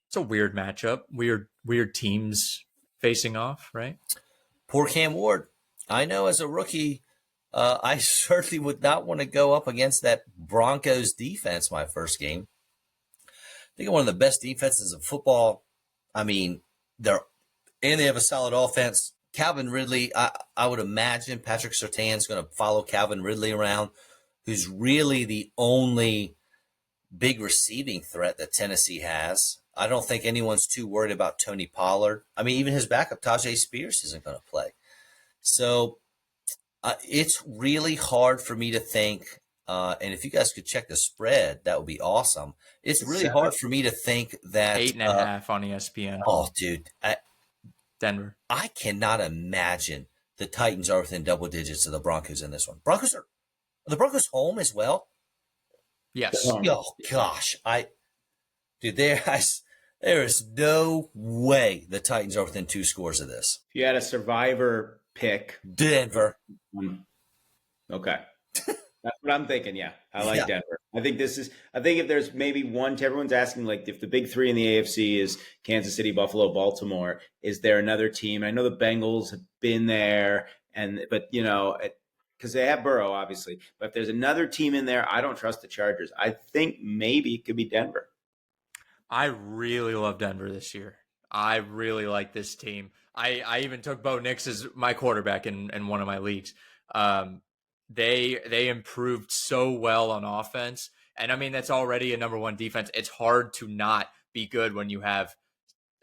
It's a weird matchup. Weird teams facing off, right? Poor Cam Ward. I know as a rookie, I certainly would not want to go up against that Broncos defense my first game. I think one of the best defenses in football. I mean, they have a solid offense. Calvin Ridley, I would imagine Patrick Surtain's going to follow Calvin Ridley around, who's really the only big receiving threat that Tennessee has. I don't think anyone's too worried about Tony Pollard. I mean, even his backup, Tajay Spears, isn't going to play. So it's really hard for me to think, and if you guys could check the spread, that would be awesome. It's really hard for me to think that 8.5 on ESPN. Oh, dude, Denver. I cannot imagine the Titans are within double digits of the Broncos in this one. Are the Broncos home as well? Yes. Oh gosh, there is no way the Titans are within 2 scores of this. If you had a survivor pick, Denver. Okay. That's what I'm thinking. Yeah. I like Denver. I think if there's maybe one, everyone's asking, like, if the big 3 in the AFC is Kansas City, Buffalo, Baltimore, is there another team? I know the Bengals have been there, but because they have Burrow, obviously. But if there's another team in there, I don't trust the Chargers. I think maybe it could be Denver. I really love Denver this year. I really like this team. I even took Bo Nix as my quarterback in one of my leagues. They improved so well on offense. And I mean, that's already a number 1 defense. It's hard to not be good when you have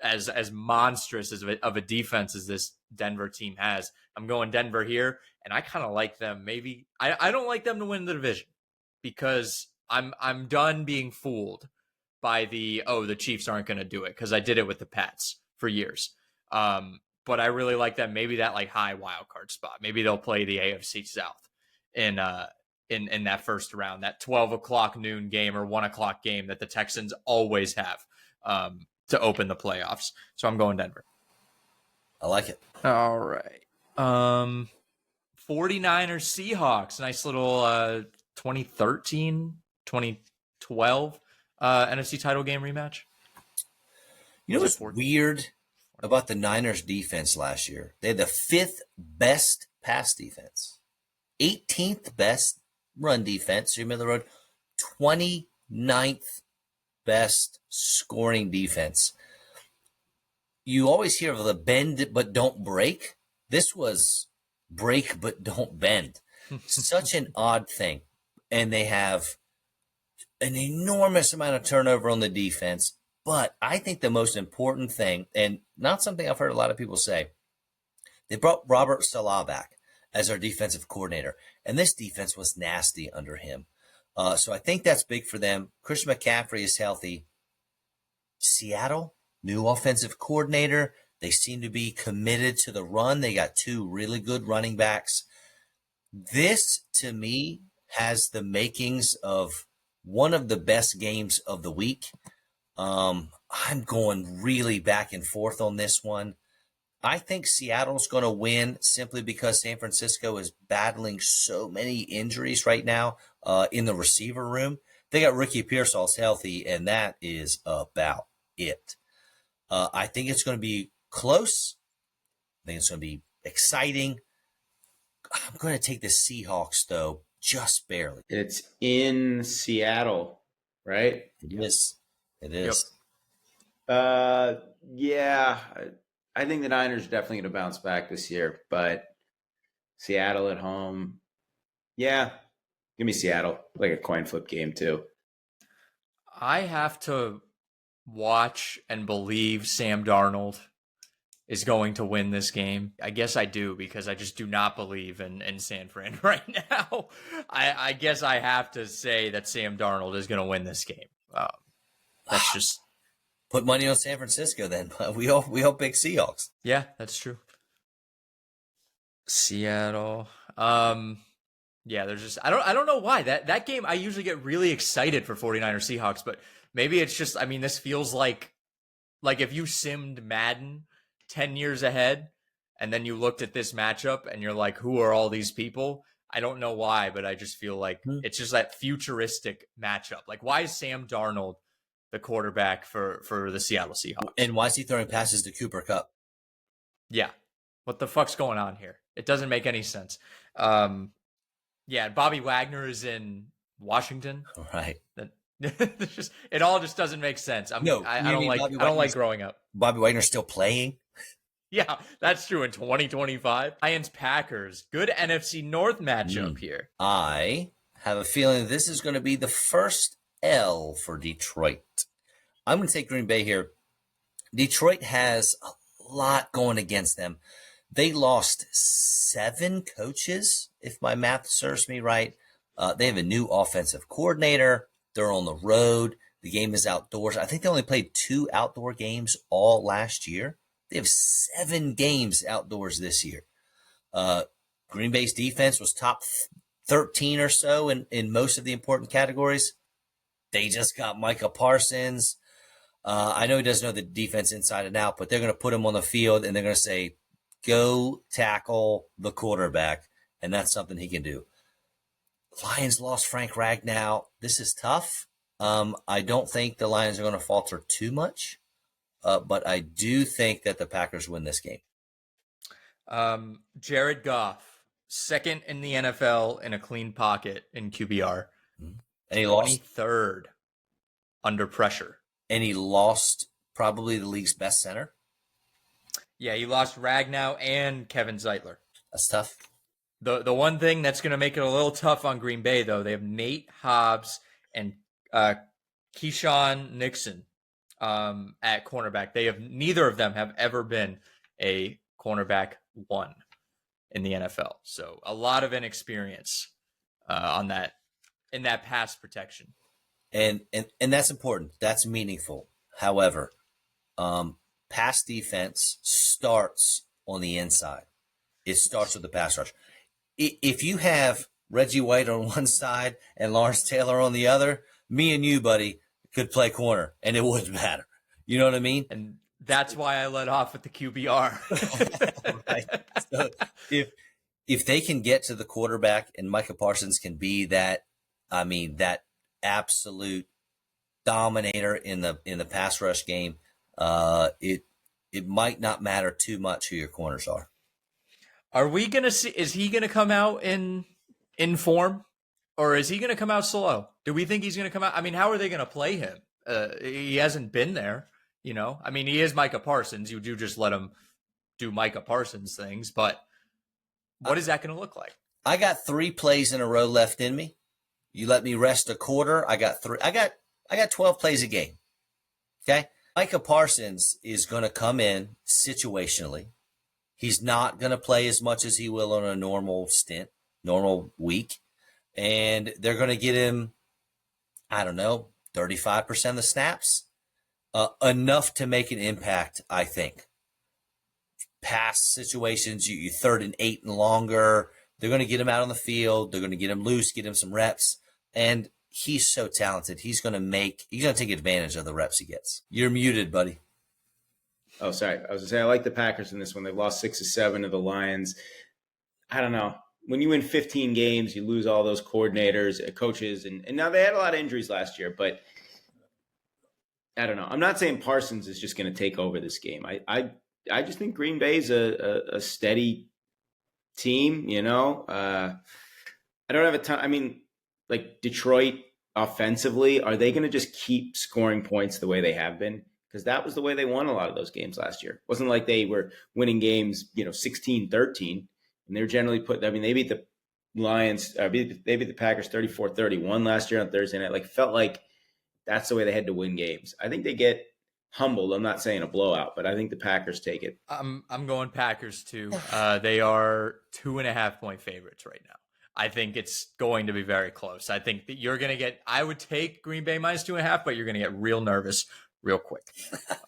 as monstrous of a defense as this Denver team has. I'm going Denver here, and I kind of like them. Maybe I don't like them to win the division because I'm done being fooled by the Chiefs aren't going to do it, because I did it with the Pats for years. But I really like them. Maybe that like high wild card spot. Maybe they'll play the AFC South in that first round, that 12:00 noon game or 1:00 game that the Texans always have to open the playoffs. So I'm going Denver. I like it. All right. 49ers Seahawks. Nice little 2013, 2012 NFC title game rematch. You know what's weird about the Niners defense last year? They had the 5th best pass defense, 18th best run defense, middle of the road, 29th best scoring defense. You always hear of the bend but don't break. This was break but don't bend. Such an odd thing. And they have an enormous amount of turnover on the defense. But I think the most important thing, and not something I've heard a lot of people say, they brought Robert Saleh back as our defensive coordinator. And this defense was nasty under him. So I think that's big for them. Christian McCaffrey is healthy. Seattle, new offensive coordinator. They seem to be committed to the run. They got 2 really good running backs. This, to me, has the makings of one of the best games of the week. I'm going really back and forth on this one. I think Seattle's going to win simply because San Francisco is battling so many injuries right now in the receiver room. They got Ricky Pearsall's healthy, and that is about it. I think it's going to be close. I think it's going to be exciting. I'm going to take the Seahawks, though, just barely. It's in Seattle, right? It is. It is. Yeah, I think the Niners are definitely going to bounce back this year, but Seattle at home, yeah, give me Seattle, like a coin flip game too. I have to watch and believe Sam Darnold is going to win this game. I guess I do, because I just do not believe in San Fran right now. I guess I have to say that Sam Darnold is going to win this game. That's just put money on San Francisco. Then we all pick Seahawks. Yeah, that's true. Seattle. Yeah, there's just I don't know why that game I usually get really excited for 49ers Seahawks, but maybe it's just, I mean, this feels like if you simmed Madden 10 years ahead and then you looked at this matchup and you're like, who are all these people? I don't know why, but I just feel like it's just that futuristic matchup. Like, why is Sam Darnold the quarterback for the Seattle Seahawks? And why is he throwing passes to Cooper Kupp? Yeah. What the fuck's going on here? It doesn't make any sense. Yeah, Bobby Wagner is in Washington. Right. It all just doesn't make sense. I don't like growing up. Bobby Wagner's still playing? Yeah, that's true in 2025. Lions Packers. Good NFC North matchup here. I have a feeling this is going to be the first L for Detroit. I'm going to take Green Bay here. Detroit has a lot going against them. They lost 7 coaches, if my math serves me right. They have a new offensive coordinator. They're on the road. The game is outdoors. I think they only played 2 outdoor games all last year. They have 7 games outdoors this year. Green Bay's defense was top 13 or so in most of the important categories. They just got Micah Parsons. I know he doesn't know the defense inside and out, but they're going to put him on the field and they're going to say, go tackle the quarterback, and that's something he can do. Lions lost Frank Ragnow. This is tough. I don't think the Lions are going to falter too much, but I do think that the Packers win this game. Jared Goff, second in the NFL in a clean pocket in QBR. And he lost 23rd under pressure. And he lost probably the league's best center. Yeah, he lost Ragnow and Kevin Zeitler. That's tough. The one thing that's going to make it a little tough on Green Bay, though, they have Nate Hobbs and Keyshawn Nixon at cornerback. Neither of them have ever been a cornerback 1 in the NFL. So a lot of inexperience in that pass protection. And that's important. That's meaningful. However, pass defense starts on the inside. It starts with the pass rush. If you have Reggie White on one side and Lawrence Taylor on the other, me and you, buddy, could play corner, and it wouldn't matter. You know what I mean? And that's why I let off with the QBR. Right. So if they can get to the quarterback and Micah Parsons can be that absolute dominator in the pass rush game, it might not matter too much who your corners are. Are we gonna see? Is he gonna come out in form, or is he gonna come out slow? Do we think he's gonna come out? I mean, how are they gonna play him? He hasn't been there, you know. I mean, he is Micah Parsons. You do just let him do Micah Parsons things, but what is that gonna look like? I got 3 plays in a row left in me. You let me rest a quarter. I got 3. I got 12 plays a game. Okay, Micah Parsons is gonna come in situationally. He's not going to play as much as he will on a normal week. And they're going to get him, 35% of the snaps. Enough to make an impact, I think. Pass situations, you 3rd and 8 and longer. They're going to get him out on the field. They're going to get him loose, get him some reps. And he's so talented. He's going to take advantage of the reps he gets. You're muted, buddy. Oh, sorry. I was going to say, I like the Packers in this one. They've lost 6 or 7 to the Lions. I don't know. When you win 15 games, you lose all those coordinators, coaches, and now they had a lot of injuries last year, but I don't know. I'm not saying Parsons is just going to take over this game. I just think Green Bay's a steady team, you know. I don't have a ton. I mean, like Detroit offensively, are they going to just keep scoring points the way they have been? Because that was the way they won a lot of those games last year. It wasn't like they were winning games, 16-13. And they're generally they beat the Lions, they beat the Packers 34-31 last year on Thursday night. Like, felt like that's the way they had to win games. I think they get humbled. I'm not saying a blowout, but I think the Packers take it. I'm going Packers too. They are 2.5-point favorites right now. I think it's going to be very close. I think that you're going to I would take Green Bay -2.5, but you're going to get real nervous real quick.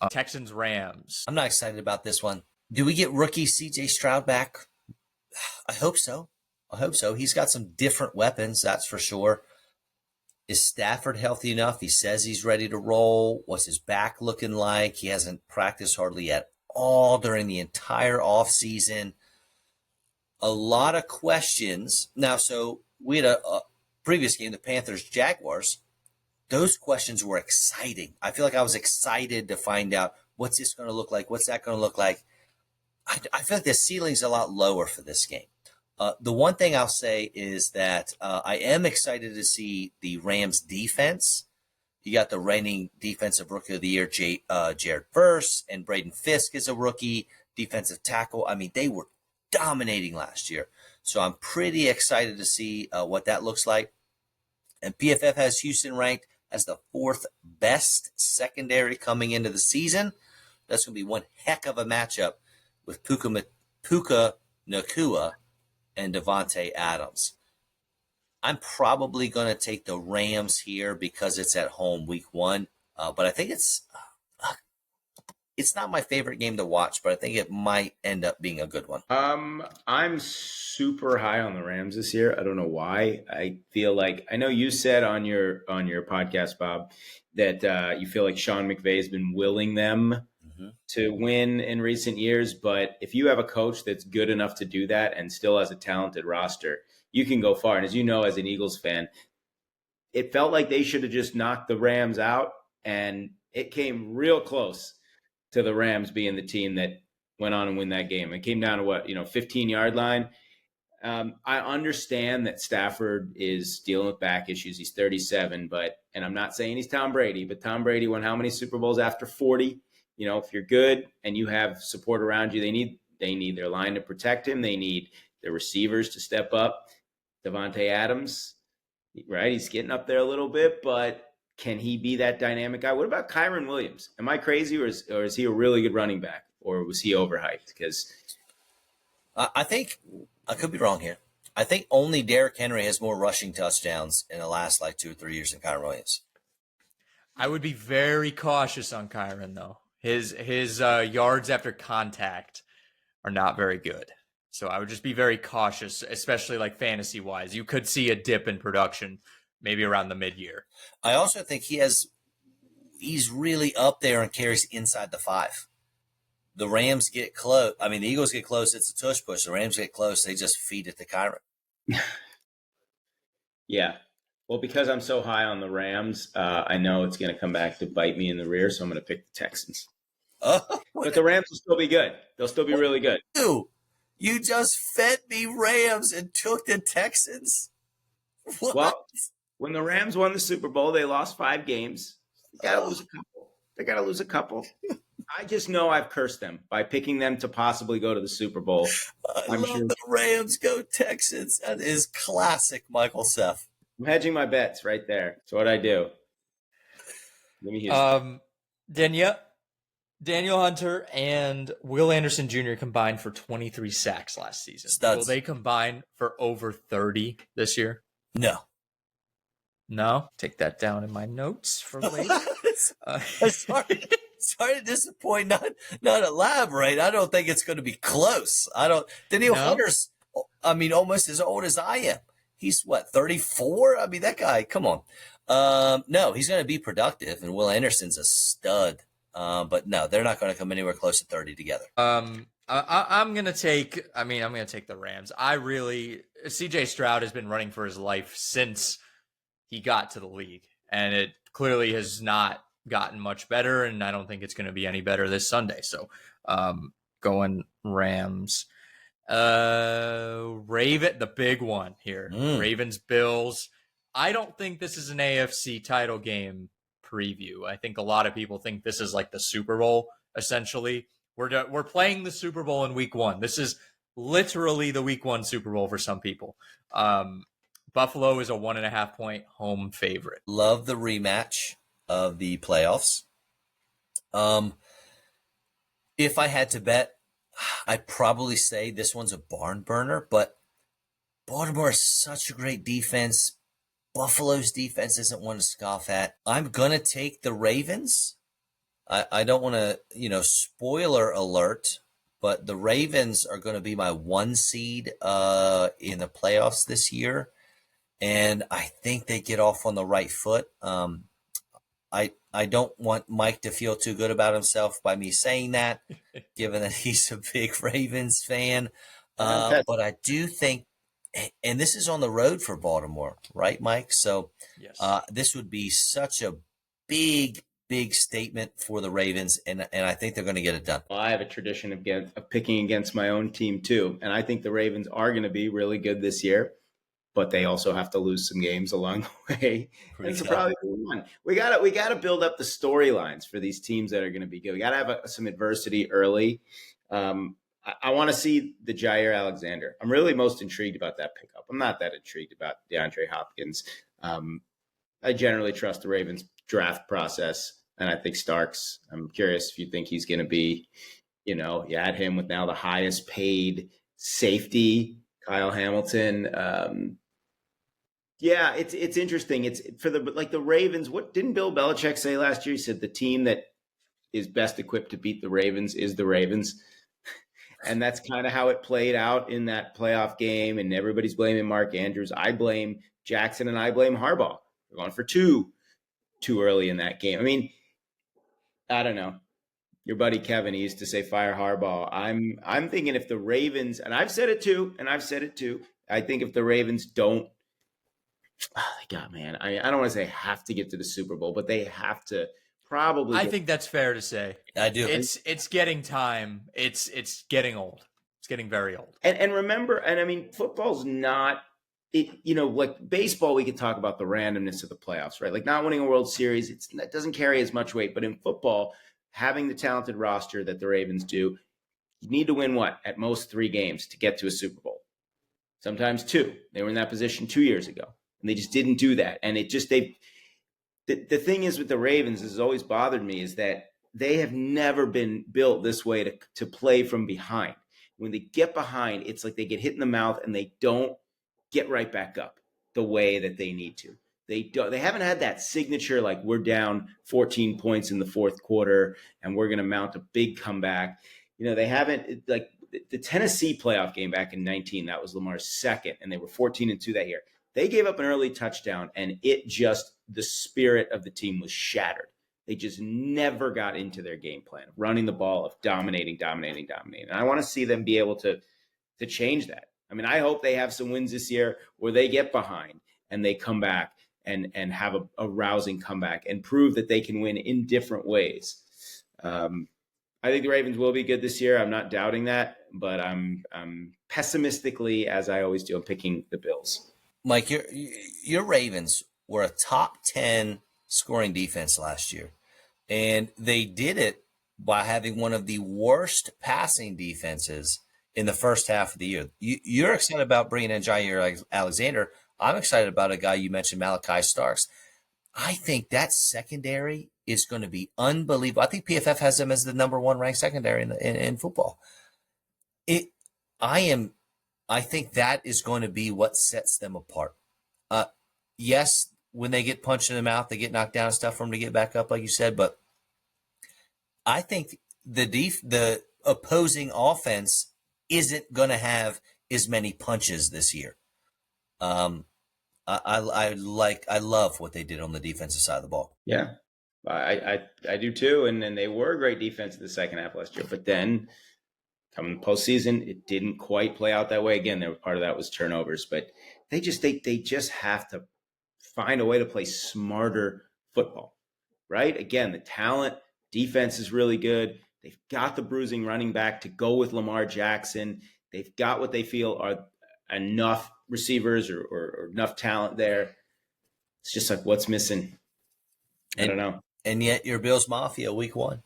Texans, Rams. I'm not excited about this one. Do we get rookie CJ Stroud back? I hope so. He's got some different weapons, that's for sure. Is Stafford healthy enough? He says he's ready to roll. What's his back looking like? He hasn't practiced hardly at all during the entire offseason. A lot of questions. Now, so we had a previous game, the Panthers-Jaguars. Those questions were exciting. I feel like I was excited to find out what's this going to look like? What's that going to look like? I feel like the ceiling's a lot lower for this game. The one thing I'll say is that I am excited to see the Rams defense. You got the reigning defensive rookie of the year, Jared Verse, and Braden Fisk is a rookie defensive tackle. I mean, they were dominating last year. So I'm pretty excited to see what that looks like. And PFF has Houston ranked as the 4th best secondary coming into the season. That's going to be one heck of a matchup with Puka Nacua and Devontae Adams. I'm probably going to take the Rams here because it's at home week 1. But I think it's not my favorite game to watch, but I think it might end up being a good one. I'm super high on the Rams this year. I don't know why. I feel like, I know you said on your podcast, Bob, that you feel like Sean McVay's been willing them to win in recent years. But if you have a coach that's good enough to do that and still has a talented roster, you can go far. And as you know, as an Eagles fan, it felt like they should have just knocked the Rams out. And it came real close to the Rams being the team that went on and win that game. It came down to 15-yard line. I understand that Stafford is dealing with back issues. He's 37, and I'm not saying he's Tom Brady, but Tom Brady won how many Super Bowls after 40? If you're good and you have support around you, they need their line to protect him. They need their receivers to step up. Devontae Adams, right? He's getting up there a little bit, but can he be that dynamic guy? What about Kyron Williams? Am I crazy, or is he a really good running back, or was he overhyped? Because I think I could be wrong here. I think only Derrick Henry has more rushing touchdowns in the last 2 or 3 years than Kyron Williams. I would be very cautious on Kyron, though. His yards after contact are not very good. So I would just be very cautious, especially fantasy-wise. You could see a dip in production maybe around the mid-year. I also think he's really up there and carries inside the 5. The Rams get close. I mean, the Eagles get close. It's a tush push. The Rams get close. They just feed it to Kyron. Yeah. Well, because I'm so high on the Rams, I know it's going to come back to bite me in the rear, so I'm going to pick the Texans. But the Rams will still be good. They'll still be really good. You just fed me Rams and took the Texans? What? Well, when the Rams won the Super Bowl, they lost 5 games. They got to lose a couple. I just know I've cursed them by picking them to possibly go to the Super Bowl. I love the Rams. Go Texans. That is classic Michael Seth. I'm hedging my bets right there. That's what I do. Let me Daniel Hunter and Will Anderson Jr. combined for 23 sacks last season. Studs. Will they combine for over 30 this year? No. Take that down in my notes for later. Sorry to disappoint. Not elaborate. I don't think it's going to be close. Daniel Hunter's, almost as old as I am. He's 34? I mean, that guy, come on. No, he's going to be productive, and Will Anderson's a stud. But no, they're not going to come anywhere close to 30 together. I'm gonna take. I'm gonna take the Rams. C.J. Stroud has been running for his life since he got to the league, and it clearly has not gotten much better. And I don't think it's going to be any better this Sunday. So, going Rams. The big one here. Ravens Bills. I don't think this is an AFC title game preview. I think a lot of people think this is like the Super Bowl. Essentially, we're playing the Super Bowl in Week 1. This is literally the Week 1 Super Bowl for some people. Buffalo is a 1.5 point home favorite. Love the rematch of the playoffs. If I had to bet, I'd probably say this one's a barn burner, but Baltimore is such a great defense. Buffalo's defense isn't one to scoff at. I'm going to take the Ravens. I don't want to, spoiler alert, but the Ravens are going to be my 1 seed in the playoffs this year. And I think they get off on the right foot. I don't want Mike to feel too good about himself by me saying that, given that he's a big Ravens fan. But I do think, and this is on the road for Baltimore, right, Mike? So yes. This would be such a big statement for the Ravens, and I think they're going to get it done. Well, I have a tradition of picking against my own team too, and I think the Ravens are going to be really good this year, but they also have to lose some games along the way. It's probably one. We got to build up the storylines for these teams that are going to be good. We got to have some adversity early. I want to see the Jair Alexander. I'm really most intrigued about that pickup. I'm not that intrigued about DeAndre Hopkins. I generally trust the Ravens draft process, and I think Starks. I'm curious if you think he's going to be, you add him with now the highest paid safety, Kyle Hamilton. Yeah, it's interesting. It's for the Ravens. What didn't Bill Belichick say last year? He said the team that is best equipped to beat the Ravens is the Ravens. And that's kind of how it played out in that playoff game. And everybody's blaming Mark Andrews. I blame Jackson and I blame Harbaugh. We're going for two too early in that game. I mean, I don't know. Your buddy Kevin, he used to say fire Harbaugh. I'm thinking if the Ravens, and I've said it too, I think if the Ravens don't, God, man, I don't want to say have to get to the Super Bowl, but they have to probably. I think that's fair to say. I do. It's getting time. It's getting old. It's getting very old. And remember, and I mean, football's not it. Like baseball, we could talk about the randomness of the playoffs, right? Like not winning a World Series, that doesn't carry as much weight. But in football, having the talented roster that the Ravens do, you need to win what? At most 3 games to get to a Super Bowl. Sometimes 2. They were in that position 2 years ago, and they just didn't do that. And it just the thing is with the Ravens, this has always bothered me, is that they have never been built this way to play from behind. When they get behind, it's like they get hit in the mouth and they don't get right back up the way that they need to. They haven't had that signature, like we're down 14 points in the fourth quarter and we're going to mount a big comeback. They haven't, like the Tennessee playoff game back in 19, that was Lamar's second, and they were 14-2 that year. They gave up an early touchdown and the spirit of the team was shattered. They just never got into their game plan, running the ball, of dominating. And I want to see them be able to change that. I mean, I hope they have some wins this year where they get behind and they come back and have a rousing comeback and prove that they can win in different ways. I think the Ravens will be good this year. I'm not doubting that, but I'm pessimistically, as I always do, I'm picking the Bills. Mike, your Ravens were a top 10 scoring defense last year, and they did it by having one of the worst passing defenses in the first half of the year. You're excited about bringing in Jair Alexander. I'm excited about a guy you mentioned, Malachi Starks. I think that secondary is going to be unbelievable. I think PFF has them as the number 1 ranked secondary in football. I think that is going to be what sets them apart. Yes, when they get punched in the mouth, they get knocked down and stuff for them to get back up, like you said. But I think the opposing offense isn't going to have as many punches this year. I love what they did on the defensive side of the ball. Yeah, I do too. And they were a great defense in the second half last year. But then coming postseason, it didn't quite play out that way. Again, part of that was turnovers. But they just have to find a way to play smarter football, right? Again, the talent, defense is really good. They've got the bruising running back to go with Lamar Jackson. They've got what they feel are enough receivers or enough talent there. It's just like, what's missing? I don't know. And yet your Bills Mafia week 1.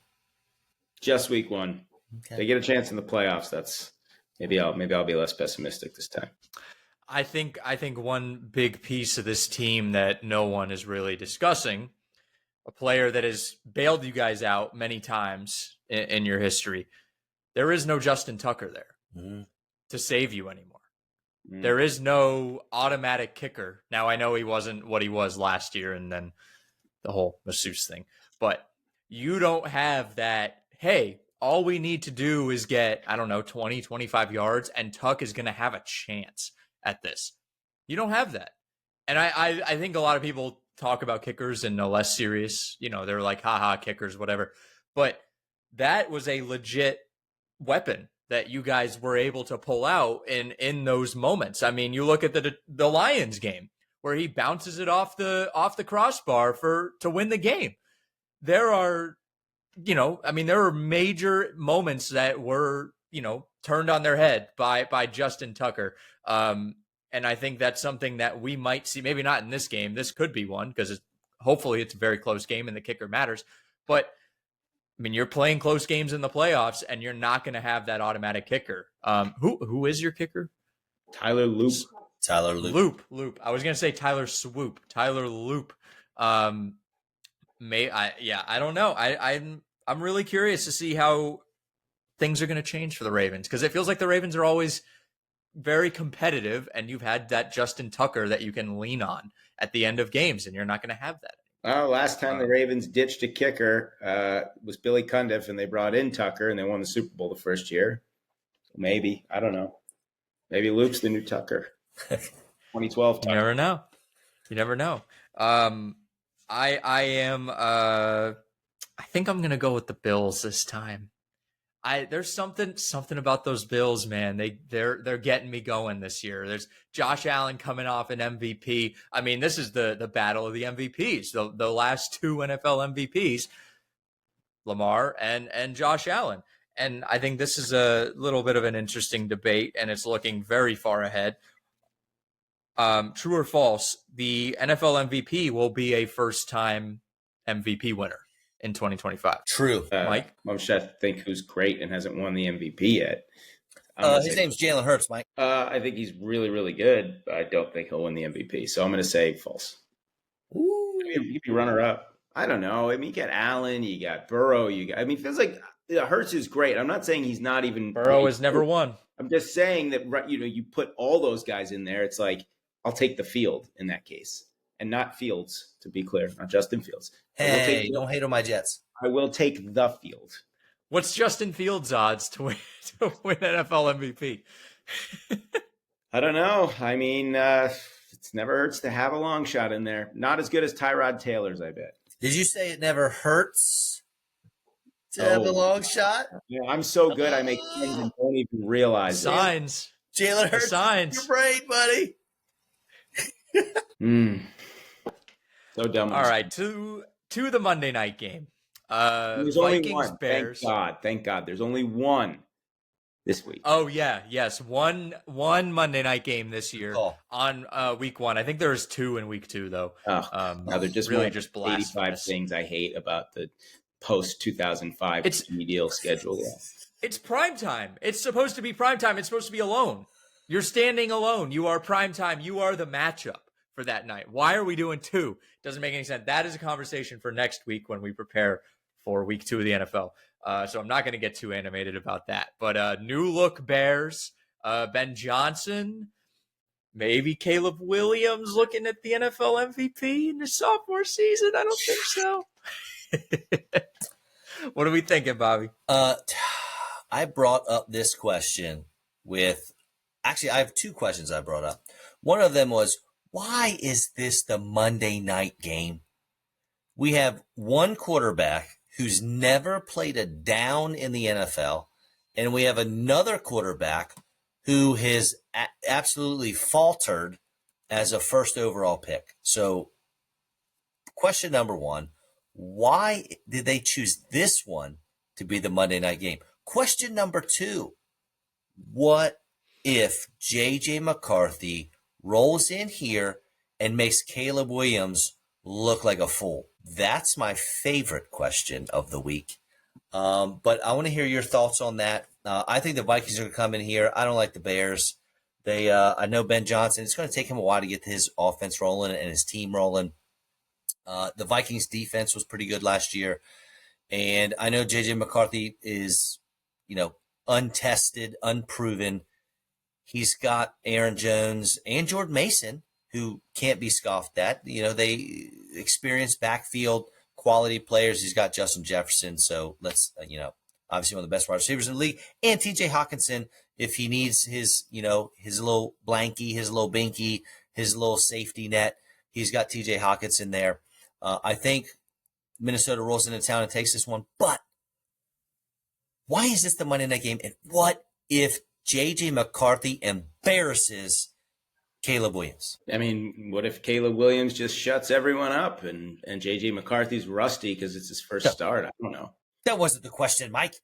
Just week 1. Okay. They get a chance in the playoffs. That's maybe I'll be less pessimistic this time. I think one big piece of this team that no one is really discussing, a player that has bailed you guys out many times in your history, there is no Justin Tucker there to save you anymore. There is no automatic kicker. Now, I know he wasn't what he was last year and then the whole masseuse thing, but you don't have that, hey, all we need to do is get, 20, 25 yards, and Tuck is going to have a chance at this. You don't have that. And I think a lot of people talk about kickers in a less serious, they're like, haha, kickers, whatever. But that was a legit weapon that you guys were able to pull out in those moments. I mean, you look at the Lions game where he bounces it off the crossbar to win the game. There are, there are major moments that were, turned on their head by Justin Tucker. And I think that's something that we might see, maybe not in this game. This could be one because hopefully it's a very close game and the kicker matters. But I mean, you're playing close games in the playoffs, and you're not going to have that automatic kicker. Who is your kicker? Tyler Loop. Loop. I was going to say Tyler Swoop. Tyler Loop. I don't know. I'm really curious to see how things are going to change for the Ravens, because it feels like the Ravens are always very competitive, and you've had that Justin Tucker that you can lean on at the end of games, and you're not going to have that. Last time the Ravens ditched a kicker was Billy Cundiff, and they brought in Tucker, and they won the Super Bowl the first year. Maybe. I don't know. Maybe Loop's the new Tucker. 2012 Tucker. You never know. I think I'm going to go with the Bills this time. There's something about those Bills, man. They're getting me going this year. There's Josh Allen coming off an MVP. I mean, this is the battle of the MVPs. The last 2 NFL MVPs, Lamar and Josh Allen. And I think this is a little bit of an interesting debate, and it's looking very far ahead. True or false, the NFL MVP will be a first-time MVP winner in 2025. True. Mike? I'm trying to think who's great and hasn't won the MVP yet. His name's Jalen Hurts, Mike. I think he's really, really good, but I don't think he'll win the MVP. So I'm going to say false. Ooh. He'd be runner-up. I don't know. I mean, you got Allen, you got Burrow, it feels like Hurts is great. I'm not saying he's not even. Burrow has never won. I'm just saying that, you put all those guys in there. It's like, I'll take the field in that case. And not Fields, to be clear, not Justin Fields. Hey, don't hate on my Jets. I will take the field. What's Justin Fields' odds to win NFL MVP? I don't know. I mean, it never hurts to have a long shot in there. Not as good as Tyrod Taylor's, I bet. Did you say it never hurts to have a long shot? Yeah, I'm so good. I make things and don't even realize signs. Jalen Hurts, signs. Your brain, buddy. So dumb. All right, to the Monday night game. There's Vikings, only one. Bears. Thank God. There's only one this week. Oh yeah, yes, one Monday night game this year on week 1. I think there's 2 in week 2 though. Now they're just really just 85 things I hate about the post 2005 TV deal schedule. Yeah. It's prime time. It's supposed to be prime time. It's supposed to be alone. You're standing alone. You are prime time. You are the matchup for that night. Why are we doing 2? Doesn't make any sense. That is a conversation for next week when we prepare for week 2 of the NFL. So I'm not going to get too animated about that. But new look Bears, Ben Johnson, maybe Caleb Williams looking at the NFL MVP in the sophomore season. I don't think so. What are we thinking, Bobby? I brought up this question with – actually, I have 2 questions I brought up. One of them was, Why is this the Monday night game? We have one quarterback who's never played a down in the NFL, and we have another quarterback who has absolutely faltered as a first overall pick. So, question number one, why did they choose this one to be the Monday night game? Question number two, what if J.J. McCarthy rolls in here and makes Caleb Williams look like a fool? That's my favorite question of the week. But I want to hear your thoughts on that. I think the Vikings are going to come in here. I don't like the Bears. I know Ben Johnson. It's going to take him a while to get his offense rolling and his team rolling. The Vikings defense was pretty good last year. And I know J.J. McCarthy is, untested, unproven. He's got Aaron Jones and Jordan Mason, who can't be scoffed at. They experienced backfield quality players. He's got Justin Jefferson. So let's, obviously one of the best wide receivers in the league. And TJ Hawkinson, if he needs his little blankie, his little binky, his little safety net, he's got TJ Hawkinson there. I think Minnesota rolls into town and takes this one. But why is this the Monday night game? And what if J.J. McCarthy embarrasses Caleb Williams? I mean, what if Caleb Williams just shuts everyone up and J.J. McCarthy's rusty because it's his first start? I don't know. That wasn't the question, Mike.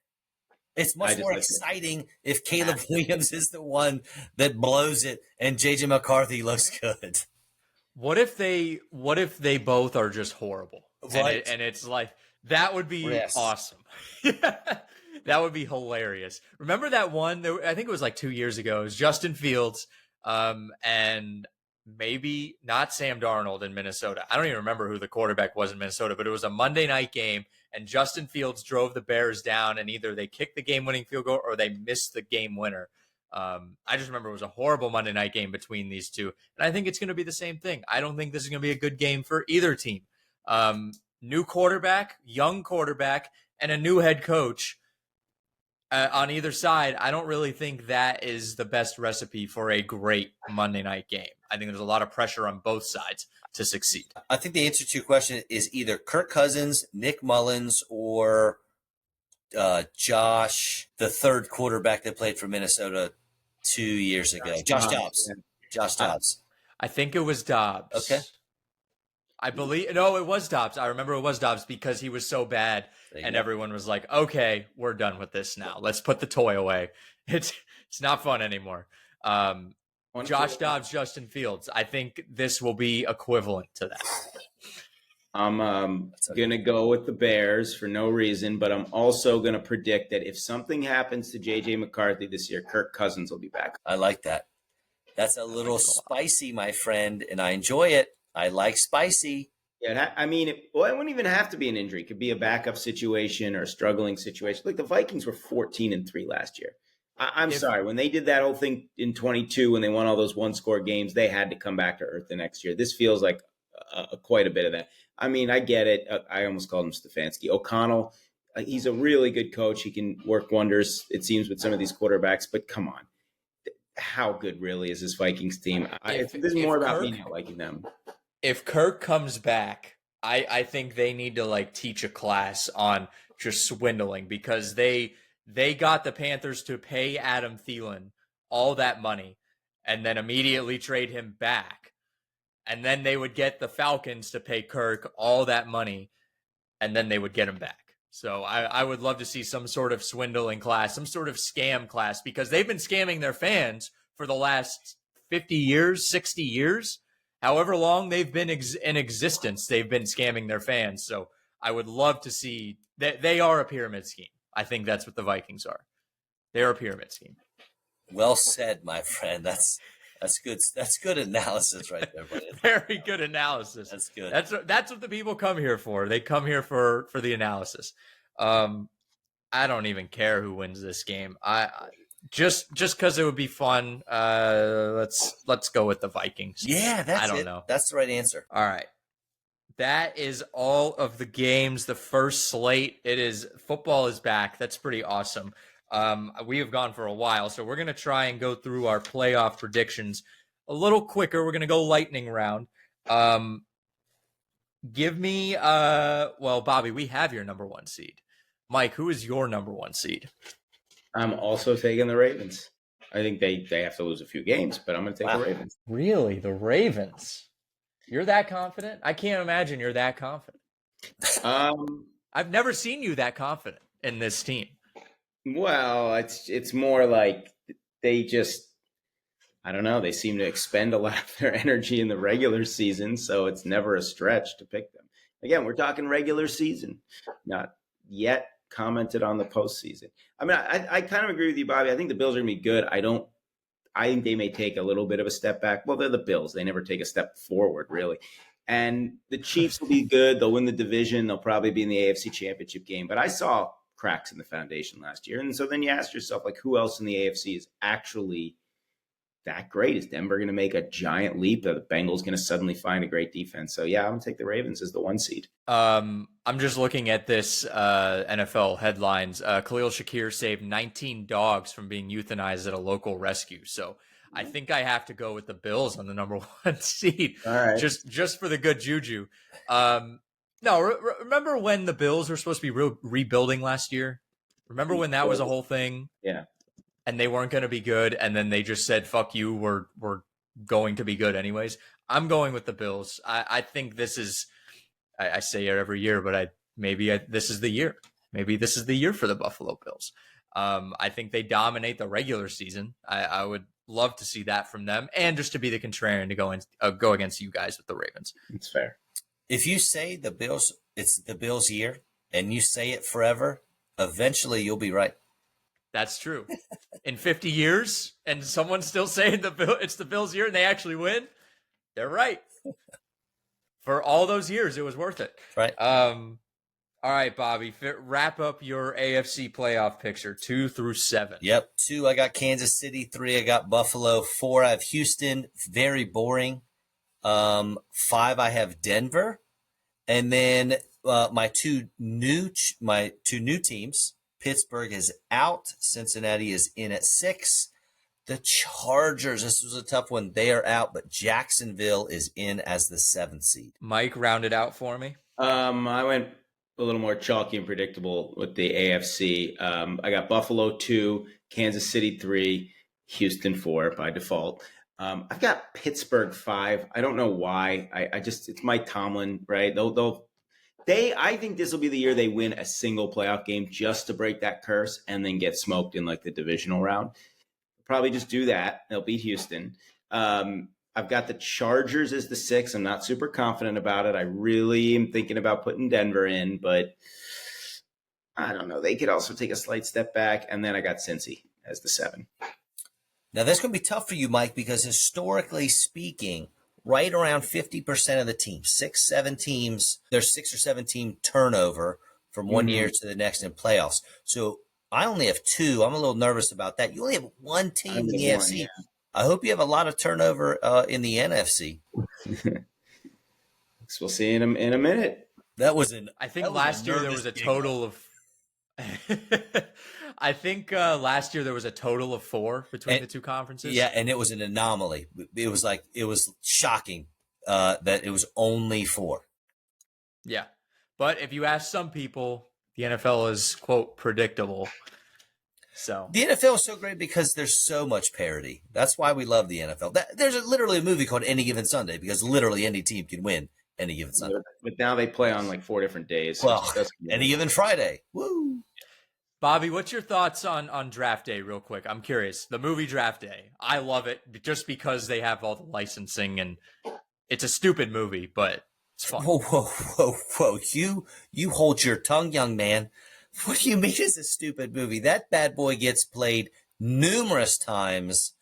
It's much more exciting if Caleb Williams is the one that blows it and J.J. McCarthy looks good. What if they both are just horrible? Right. And it's like, that would be awesome. That would be hilarious. Remember that one? I think it was like 2 years ago. It was Justin Fields and maybe not Sam Darnold in Minnesota. I don't even remember who the quarterback was in Minnesota, but it was a Monday night game, and Justin Fields drove the Bears down, and either they kicked the game-winning field goal or they missed the game winner. I just remember it was a horrible Monday night game between these two, and I think it's going to be the same thing. I don't think this is going to be a good game for either team. New quarterback, young quarterback, and a new head coach. On either side, I don't really think that is the best recipe for a great Monday night game. I think there's a lot of pressure on both sides to succeed. I think the answer to your question is either Kirk Cousins, Nick Mullins, or Josh, the third quarterback that played for Minnesota 2 years ago. Josh Dobbs. Josh Dobbs. I think it was Dobbs. Okay. I believe, no, it was Dobbs. I remember it was Dobbs because he was so bad and everyone was like, okay, we're done with this now. Let's put the toy away. It's not fun anymore. Josh Dobbs, Justin Fields. I think this will be equivalent to that. I'm going to go with the Bears for no reason, but I'm also going to predict that if something happens to J.J. McCarthy this year, Kirk Cousins will be back. I like that. That's a little spicy, my friend, and I enjoy it. I like spicy. Yeah, I mean, it wouldn't even have to be an injury. It could be a backup situation or a struggling situation. Like the Vikings were 14-3 last year. I'm sorry. When they did that whole thing in 22, when they won all those one-score games, they had to come back to earth the next year. This feels like quite a bit of that. I mean, I get it. I almost called him Stefanski. O'Connell, he's a really good coach. He can work wonders, it seems, with some of these quarterbacks. But come on. How good really is this Vikings team? This is more about me not liking them. If Kirk comes back, I think they need to teach a class on just swindling, because they got the Panthers to pay Adam Thielen all that money and then immediately trade him back. And then they would get the Falcons to pay Kirk all that money, and then they would get him back. So I would love to see some sort of swindling class, some sort of scam class, because they've been scamming their fans for the last 50 years, 60 years. However long they've been in existence, they've been scamming their fans. So I would love to see that they are a pyramid scheme. I think that's what the Vikings are. They're a pyramid scheme. Well said, my friend. That's good. That's good analysis right there, buddy. Very good analysis. That's good. That's what the people come here for. They come here for the analysis. I don't even care who wins this game. I just because it would be fun. Let's go with the Vikings. Yeah, I don't know. That's the right answer. All right. That is all of the games, the first slate. Football is back. That's pretty awesome. We have gone for a while, so we're going to try and go through our playoff predictions. a little quicker. We're gonna go lightning round. Give me well, Bobby, we have your number 1 seed. Mike, who is your number 1 seed? I'm also taking the Ravens. I think they have to lose a few games, but I'm going to take the Ravens. Really? The Ravens? You're that confident? I can't imagine you're that confident. I've never seen you that confident in this team. Well, it's more like they just, I don't know, they seem to expend a lot of their energy in the regular season, so it's never a stretch to pick them. Again, we're talking regular season, not yet commented on the postseason. I mean, I kind of agree with you, Bobby. I think the Bills are going to be good. I think they may take a little bit of a step back. Well, they're the Bills. They never take a step forward, really. And the Chiefs will be good. They'll win the division. They'll probably be in the AFC Championship game. But I saw cracks in the foundation last year. And so then you ask yourself, like, who else in the AFC is actually that great? Is Denver going to make a giant leap? Are the Bengals going to suddenly find a great defense? So, yeah, I'm going to take the Ravens as the 1 seed. I'm just looking at this NFL headlines. Khalil Shakir saved 19 dogs from being euthanized at a local rescue. So I think I have to go with the Bills on the number 1 seed. All right. Just for the good juju. Remember when the Bills were supposed to be rebuilding last year? Remember when that was a whole thing? Yeah. And they weren't going to be good, and then they just said, fuck you, we're going to be good anyways. I'm going with the Bills. I think this is, I say it every year, but this is the year. Maybe this is the year for the Buffalo Bills. I think they dominate the regular season. I would love to see that from them, and just to be the contrarian to go against you guys with the Ravens. It's fair. If you say the Bills, it's the Bills' year, and you say it forever, eventually you'll be right. That's true. In 50 years, and someone's still saying it's the Bills' year, and they actually win, they're right. For all those years, it was worth it. Right. All right, Bobby, wrap up your AFC playoff picture, 2 through 7. Yep. 2, I got Kansas City. 3, I got Buffalo. 4, I have Houston. Very boring. 5, I have Denver. And then my two new teams. Pittsburgh is out. Cincinnati is in at 6. The Chargers, this was a tough one. They are out, but Jacksonville is in as the 7th seed. Mike, round it out for me. I went a little more chalky and predictable with the AFC. I got Buffalo 2, Kansas City 3, Houston 4 by default. I've got Pittsburgh 5. I don't know why. It's Mike Tomlin, right? I think this will be the year they win a single playoff game just to break that curse and then get smoked in like the divisional round. Probably just do that. They'll beat Houston. I've got the Chargers as the 6. I'm not super confident about it. I really am thinking about putting Denver in, but I don't know. They could also take a slight step back. And then I got Cincy as the 7. Now, that's going to be tough for you, Mike, because historically speaking, right around 50% of the teams, 7 teams, there's 6 or 7 team turnover from one year to the next in playoffs. So I only have 2. I'm a little nervous about that. You only have 1 team in the AFC. Yeah. I hope you have a lot of turnover in the NFC. We'll see in a minute. I think last year there was a total of I think last year there was a total of 4 between the two conferences. Yeah, and it was an anomaly. It was shocking that it was only 4. Yeah. But if you ask some people, the NFL is, quote, predictable. So the NFL is so great because there's so much parity. That's why we love the NFL. There's literally a movie called Any Given Sunday because literally any team can win any given Sunday. But now they play on like 4 different days. Well, any given Friday. Woo! Bobby, what's your thoughts on Draft Day real quick? I'm curious. The movie Draft Day. I love it just because they have all the licensing and it's a stupid movie, but it's fun. Whoa. You hold your tongue, young man. What do you mean it's a stupid movie? That bad boy gets played numerous times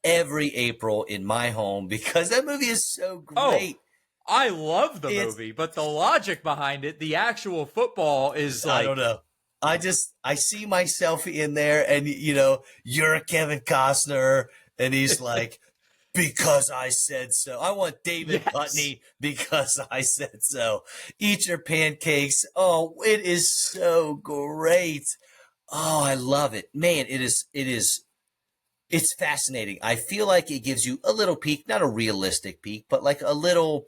every April in my home because that movie is so great. Oh, I love the movie, but the logic behind it, the actual football is like... I don't know. I see myself in there and, you're a Kevin Costner and he's like, because I said so. I want David Putney because I said so. Eat your pancakes. Oh, it is so great. Oh, I love it. Man, it is It's fascinating. I feel like it gives you a little peek, not a realistic peek, but like a little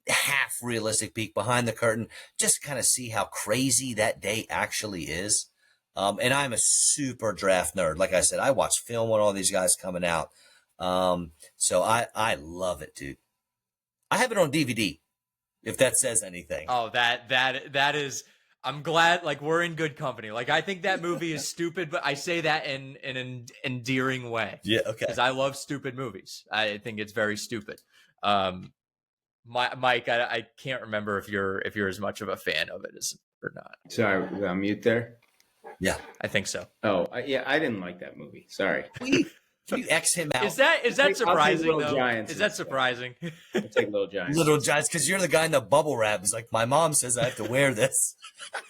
half realistic peek behind the curtain, just kind of see how crazy that day actually is. And I'm a super draft nerd. Like I said, I watch film on all these guys coming out. So I love it, dude. I have it on DVD, if that says anything. Oh, that is. I'm glad. Like, we're in good company. Like, I think that movie is stupid, but I say that in an endearing way. Yeah, okay. Because I love stupid movies. I think it's very stupid. Mike, I can't remember if you're as much of a fan of it as or not. Sorry, was I on mute there? Yeah, I think so. Oh, yeah, I didn't like that movie. Sorry. Can you X him out? Is that surprising Little though? Giants Is that instead. surprising? I'll take Little Giants. Little Giants, because you're the guy in the bubble wrap. It's like, my mom says I have to wear this.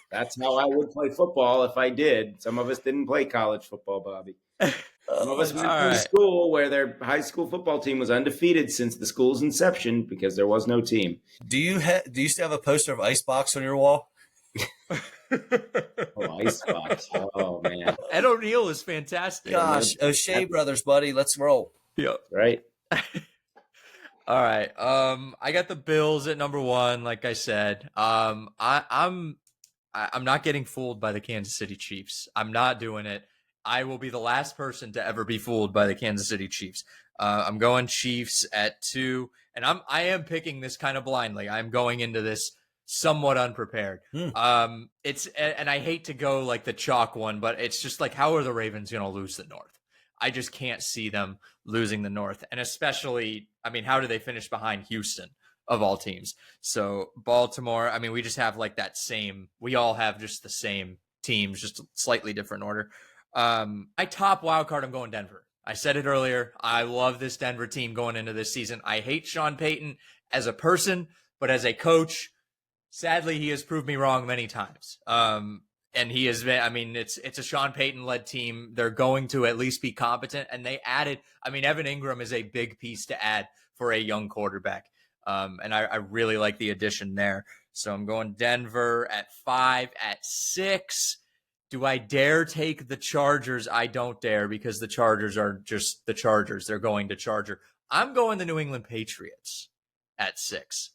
That's how I would play football if I did. Some of us didn't play college football, Bobby. Some of us went All to a right. school where their high school football team was undefeated since the school's inception because there was no team. Do you still have a poster of Icebox on your wall? Oh, Icebox. Oh, man. Ed O'Neill is fantastic. Gosh, O'Shea brothers, buddy, let's roll. Yeah. Right? All right. I got the Bills at number 1, like I said. I'm not getting fooled by the Kansas City Chiefs. I'm not doing it. I will be the last person to ever be fooled by the Kansas City Chiefs. I'm going Chiefs at 2, and I am picking this kind of blindly. I'm going into this somewhat unprepared. It's and I hate to go like the chalk one, but it's just like, how are the Ravens going to lose the North? I just can't see them losing the North, and especially, I mean, how do they finish behind Houston of all teams? So Baltimore, I mean, we just have like that same. We all have just the same teams, just a slightly different order. My top wild card, I'm going Denver. I said it earlier. I love this Denver team going into this season. I hate Sean Payton as a person, but as a coach, sadly, he has proved me wrong many times. And he has been, I mean, it's a Sean Payton-led team. They're going to at least be competent. And they added, I mean, Evan Ingram is a big piece to add for a young quarterback. And I really like the addition there. So I'm going Denver at 5. At 6, do I dare take the Chargers? I don't dare, because the Chargers are just the Chargers. They're going to Charger. I'm going the New England Patriots at 6.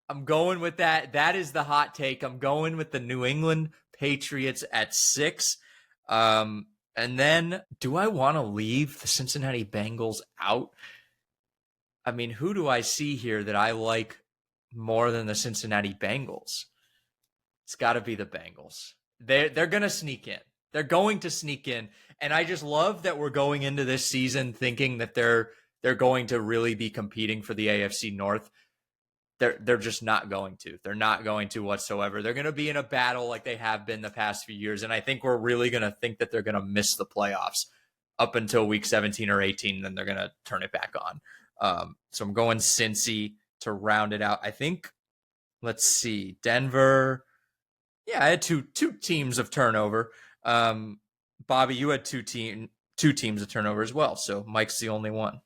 I'm going with that. That is the hot take. I'm going with the New England Patriots at 6. And then, do I want to leave the Cincinnati Bengals out? I mean, who do I see here that I like more than the Cincinnati Bengals? It's got to be the Bengals. They're going to sneak in. They're going to sneak in. And I just love that we're going into this season thinking that they're going to really be competing for the AFC North. They're just not going to. They're not going to whatsoever. They're going to be in a battle like they have been the past few years. And I think we're really going to think that they're going to miss the playoffs up until week 17 or 18. And then they're going to turn it back on. So I'm going Cincy to round it out. I think, let's see, Denver. Yeah, I had two teams of turnover. Bobby, you had two teams of turnover as well. So Mike's the only one.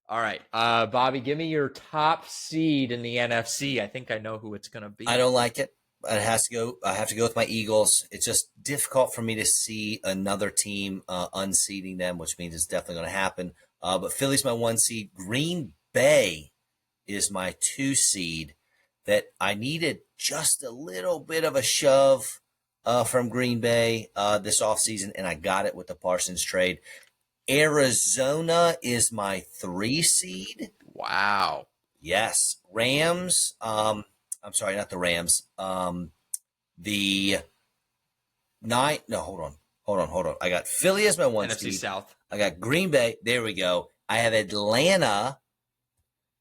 All right. Bobby, give me your top seed in the NFC. I think I know who it's going to be. I don't like it. I have to go with my Eagles. It's just difficult for me to see another team unseeding them, which means it's definitely going to happen. But Philly's my 1 seed. Green Bay is my 2 seed. That I needed just a little bit of a shove from Green Bay this offseason, and I got it with the Parsons trade. Arizona is my 3 seed. Wow. Yes. Rams. I'm sorry, not the Rams. The 9. No, hold on. I got Philly as my 1 NFC seed. South. I got Green Bay. There we go. I have Atlanta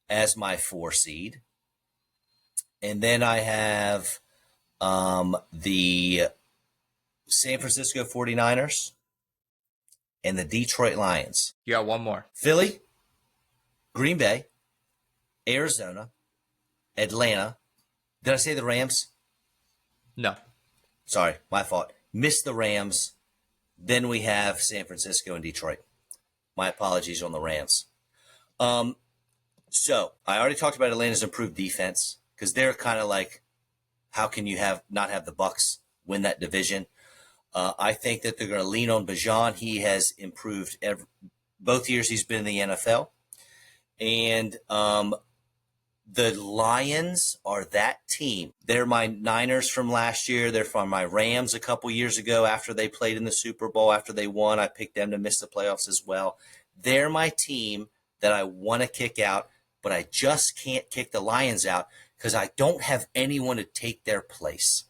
as my 4 seed. And then I have the San Francisco 49ers. And the Detroit Lions. You got one more. Philly, Green Bay, Arizona, Atlanta. Did I say the Rams? No. Sorry, my fault. Missed the Rams. Then we have San Francisco and Detroit. My apologies on the Rams. So I already talked about Atlanta's improved defense, because they're kind of like, how can you not have the Bucks win that division? I think that they're going to lean on Bijan. He has improved both years he's been in the NFL. And the Lions are that team. They're my Niners from last year. They're from my Rams a couple years ago after they played in the Super Bowl. After they won, I picked them to miss the playoffs as well. They're my team that I want to kick out, but I just can't kick the Lions out because I don't have anyone to take their place.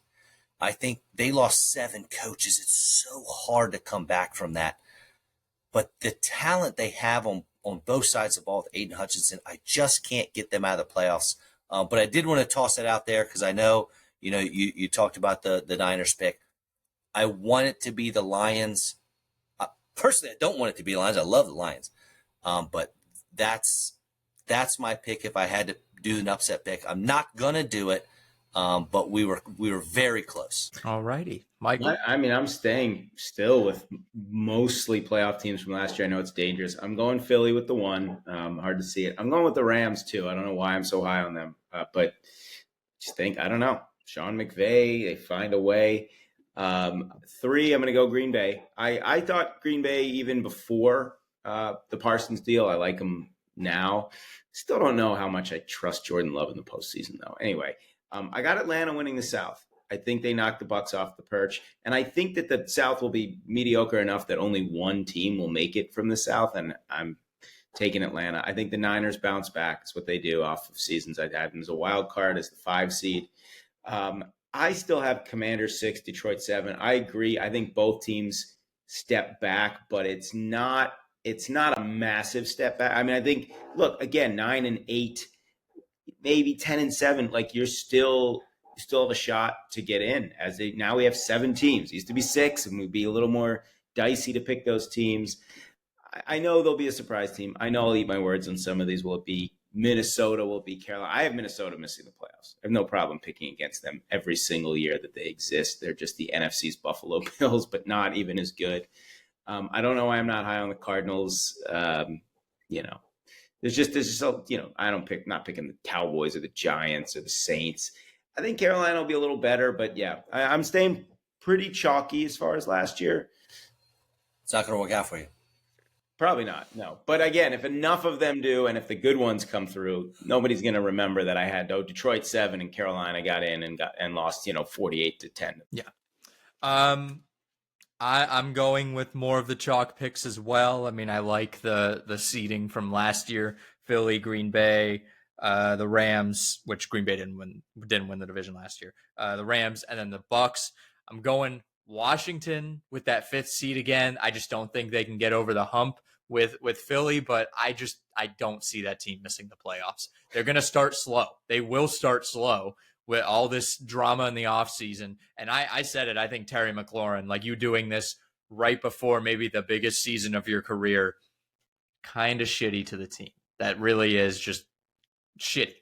I think they lost 7 coaches. It's so hard to come back from that. But the talent they have on both sides of the ball with Aiden Hutchinson, I just can't get them out of the playoffs. But I did want to toss that out there because I know, you talked about the Niners pick. I want it to be the Lions. Personally, I don't want it to be the Lions. I love the Lions. But that's my pick if I had to do an upset pick. I'm not going to do it. But we were very close. All righty. Michael? I'm staying still with mostly playoff teams from last year. I know it's dangerous. I'm going Philly with the 1. Hard to see it. I'm going with the Rams, too. I don't know why I'm so high on them. But just think, I don't know. Sean McVay, they find a way. 3, I'm going to go Green Bay. I thought Green Bay even before the Parsons deal. I like them now. Still don't know how much I trust Jordan Love in the postseason, though. Anyway, I got Atlanta winning the South. I think they knocked the Bucs off the perch. And I think that the South will be mediocre enough that only one team will make it from the South. And I'm taking Atlanta. I think the Niners bounce back. It's what they do off of seasons. I had them as a wild card as the 5 seed. I still have Commanders 6, Detroit 7. I agree. I think both teams step back, but it's not a massive step back. I think, look, again, 9 and 8, maybe 10 and 7, like you still have a shot to get in. Now we have 7 teams. It used to be 6, and we'd be a little more dicey to pick those teams. I know there'll be a surprise team. I know I'll eat my words on some of these. Will it be Minnesota? Will it be Carolina? I have Minnesota missing the playoffs. I have no problem picking against them every single year that they exist. They're just the NFC's Buffalo Bills, but not even as good. I don't know why I'm not high on the Cardinals. There's just I don't not picking the Cowboys or the Giants or the Saints. I think Carolina will be a little better, but yeah, I'm staying pretty chalky as far as last year. It's not going to work out for you. Probably not, no. But again, if enough of them do, and if the good ones come through, nobody's going to remember that I had Detroit 7 and Carolina got in and lost 48-10. Yeah. I'm going with more of the chalk picks as well. I like the seeding from last year: Philly, Green Bay, the Rams, which Green Bay didn't win the division last year. The Rams, and then the Bucs. I'm going Washington with that 5th seed again. I just don't think they can get over the hump with Philly, but I don't see that team missing the playoffs. They're going to start slow. They will start slow with all this drama in the offseason. And I said it, I think Terry McLaurin, like you doing this right before maybe the biggest season of your career, kind of shitty to the team. That really is just shitty.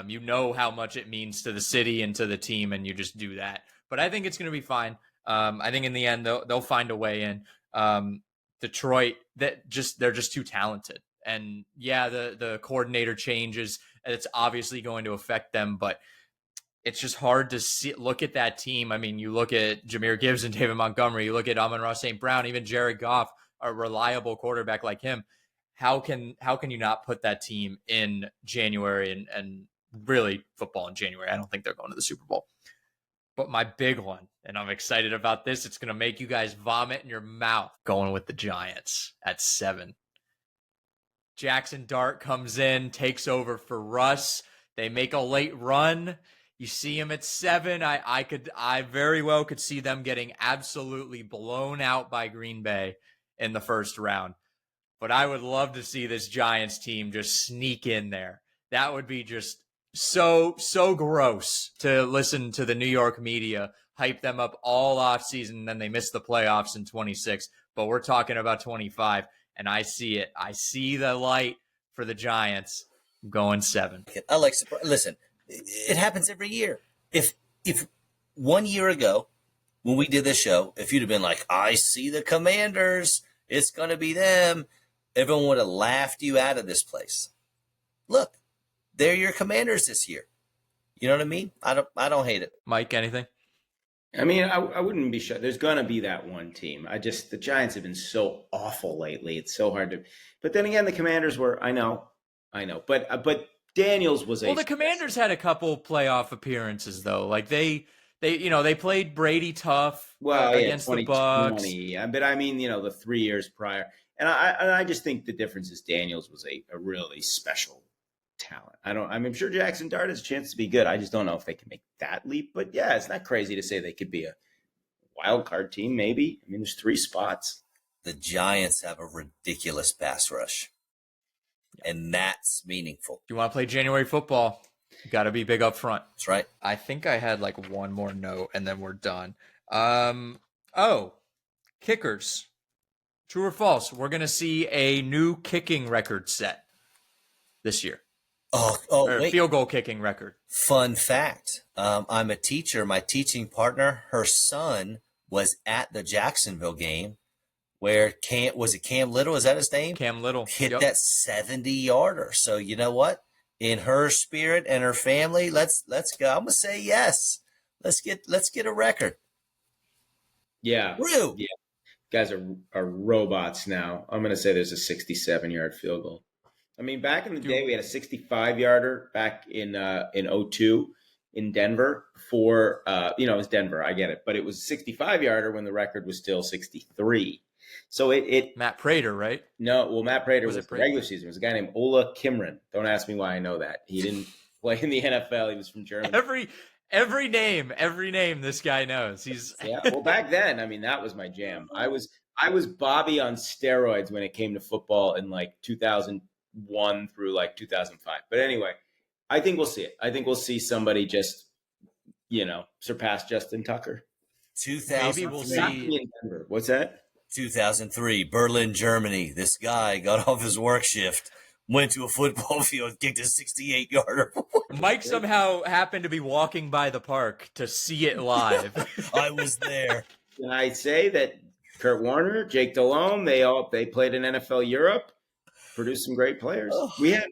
You know how much it means to the city and to the team, and you just do that. But I think it's going to be fine. I think in the end, they'll find a way in. Detroit, they're just too talented. And yeah, the coordinator changes, and it's obviously going to affect them, but it's just hard to look at that team. You look at Jahmyr Gibbs and David Montgomery, you look at Amon-Ra St. Brown, even Jared Goff, a reliable quarterback like him. How can you not put that team in January and really football in January? I don't think they're going to the Super Bowl. But my big one, and I'm excited about this, it's going to make you guys vomit in your mouth, going with the Giants at 7. Jackson Dart comes in, takes over for Russ. They make a late run. You see him at 7. I very well could see them getting absolutely blown out by Green Bay in the first round. But I would love to see this Giants team just sneak in there. That would be just so gross to listen to the New York media hype them up all offseason, and then they miss the playoffs in 26. But we're talking about 25, and I see it. I see the light for the Giants. I'm going 7. Listen, it happens every year. If 1 year ago, when we did this show, if you'd have been like, I see the Commanders, it's going to be them, everyone would have laughed you out of this place. Look, they're your Commanders this year. You know what I mean? I don't hate it. Mike, anything? I mean, I wouldn't be sure. There's going to be that one team. The Giants have been so awful lately. It's so hard to. But then again, the Commanders were. I know. But Daniels was Well, the Commanders had a couple playoff appearances though. Like they played Brady tough against the Bucks. But I mean, the 3 years prior, and I just think the difference is Daniels was a really special talent. I'm sure Jackson Dart has a chance to be good. I just don't know if they can make that leap. But yeah, it's not crazy to say they could be a wild card team. Maybe. I mean, there's 3 spots. The Giants have a ridiculous pass rush, and that's meaningful. If you want to play January football, you got to be big up front. That's right. I think I had like one more note, and then we're done. Kickers. True or false? We're gonna see a new kicking record set this year. Wait. Field goal kicking record. Fun fact. I'm a teacher. My teaching partner, her son was at the Jacksonville game where Cam Little? Is that his name? Cam Little. Hit that 70-yarder. So you know what? In her spirit and her family, let's go. I'm gonna say yes. Let's get a record. Yeah. Real. Yeah. Guys are robots now. I'm gonna say there's a 67-yard field goal. I mean, back in the day, we had a 65-yarder back in 02 in Denver for, it was Denver. I get it. But it was a 65-yarder when the record was still 63. So Matt Prater, right? No, well, Matt Prater was the regular season. It was a guy named Ola Kimron. Don't ask me why I know that. He didn't play in the NFL. He was from Germany. Every name this guy knows. Yeah. Well, back then, I mean, that was my jam. I was Bobby on steroids when it came to football in like 2001 through like 2005. But anyway, I think we'll see it. I think we'll see somebody just, surpass Justin Tucker. 2003. Maybe we'll see. What's that? 2003, Berlin, Germany. This guy got off his work shift, went to a football field, kicked a 68-yarder. Mike somehow happened to be walking by the park to see it live. I was there. Can I say that Kurt Warner, Jake Delhomme, they played in NFL Europe, produced some great players. We had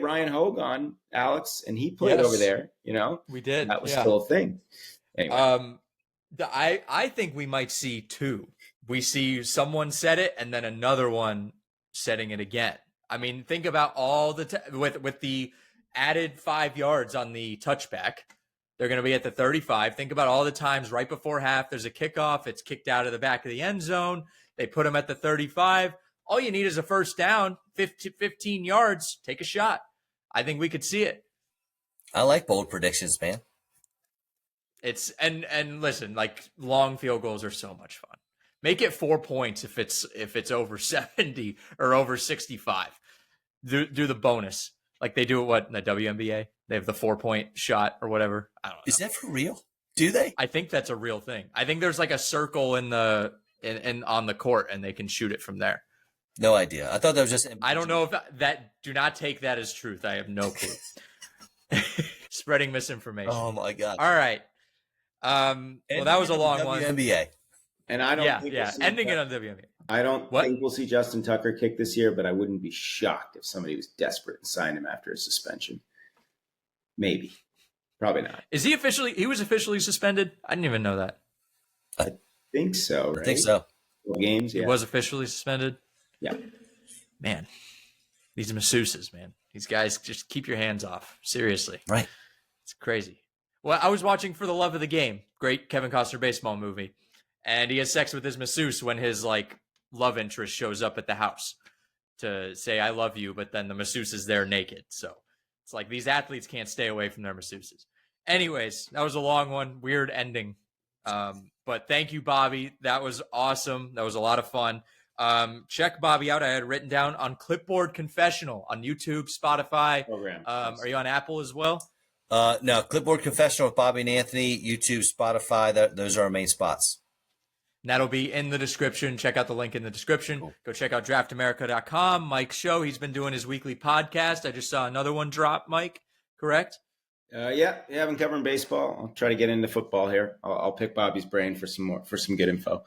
Ryan Hogue on, Alex, and he played over there. We did. That was still a thing. Anyway. I think we might see 2. We see someone set it and then another one setting it again. I mean, think about all the with the added 5 yards on the touchback. They're going to be at the 35. Think about all the times right before half. There's a kickoff. It's kicked out of the back of the end zone. They put them at the 35. All you need is a first down, 15 yards. Take a shot. I think we could see it. I like bold predictions, man. It's and listen, like long field goals are so much fun. Make it 4 points if it's over 70 or over 65. Do the bonus like they do in the WNBA. They have the 4-point shot or whatever. I don't know. Is that for real? Do they? I think that's a real thing. I think there's like a circle on the court and they can shoot it from there. No idea. I thought that was just. I don't know if that. Do not take that as truth. I have no clue. Spreading misinformation. Oh my god! All right. Well, that was a long one. WNBA. And I don't. Think ending it on WNBA. I don't think we'll see Justin Tucker kick this year, but I wouldn't be shocked if somebody was desperate and signed him after his suspension. Maybe, probably not. Is he officially? He was officially suspended. I didn't even know that. I think so. Right? I think so. Games. Yeah. He was officially suspended. Yeah. Man, these masseuses, man. These guys, just keep your hands off. Seriously. Right. It's crazy. Well, I was watching For the Love of the Game. Great Kevin Costner baseball movie. And he has sex with his masseuse when his love interest shows up at the house to say, I love you. But then the masseuse is there naked. So it's like these athletes can't stay away from their masseuses. Anyways, that was a long one. Weird ending. But thank you, Bobby. That was awesome. That was a lot of fun. Check Bobby out. I had written down on Clipboard Confessional on YouTube, Spotify. Program. Are you on Apple as well? No, Clipboard Confessional with Bobby and Anthony, YouTube, Spotify. Those are our main spots. And that'll be in the description. Check out the link in the description. Cool. Go check out draftamerica.com. Mike's show. He's been doing his weekly podcast. I just saw another one drop, Mike. Correct? Yeah, I've been covering baseball. I'll try to get into football here. I'll pick Bobby's brain for some good info.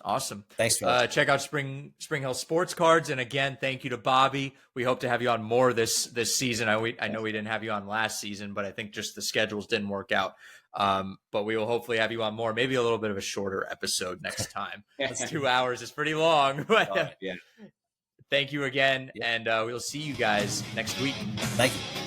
Awesome. Thanks, Phil. Check out Spring Hill Sports Cards. And again, thank you to Bobby. We hope to have you on more this season. I know we didn't have you on last season, but I think just the schedules didn't work out. But we will hopefully have you on more, maybe a little bit of a shorter episode next time. It's 2 hours. It's pretty long. But yeah. thank you again. And we will see you guys next week. Thank you.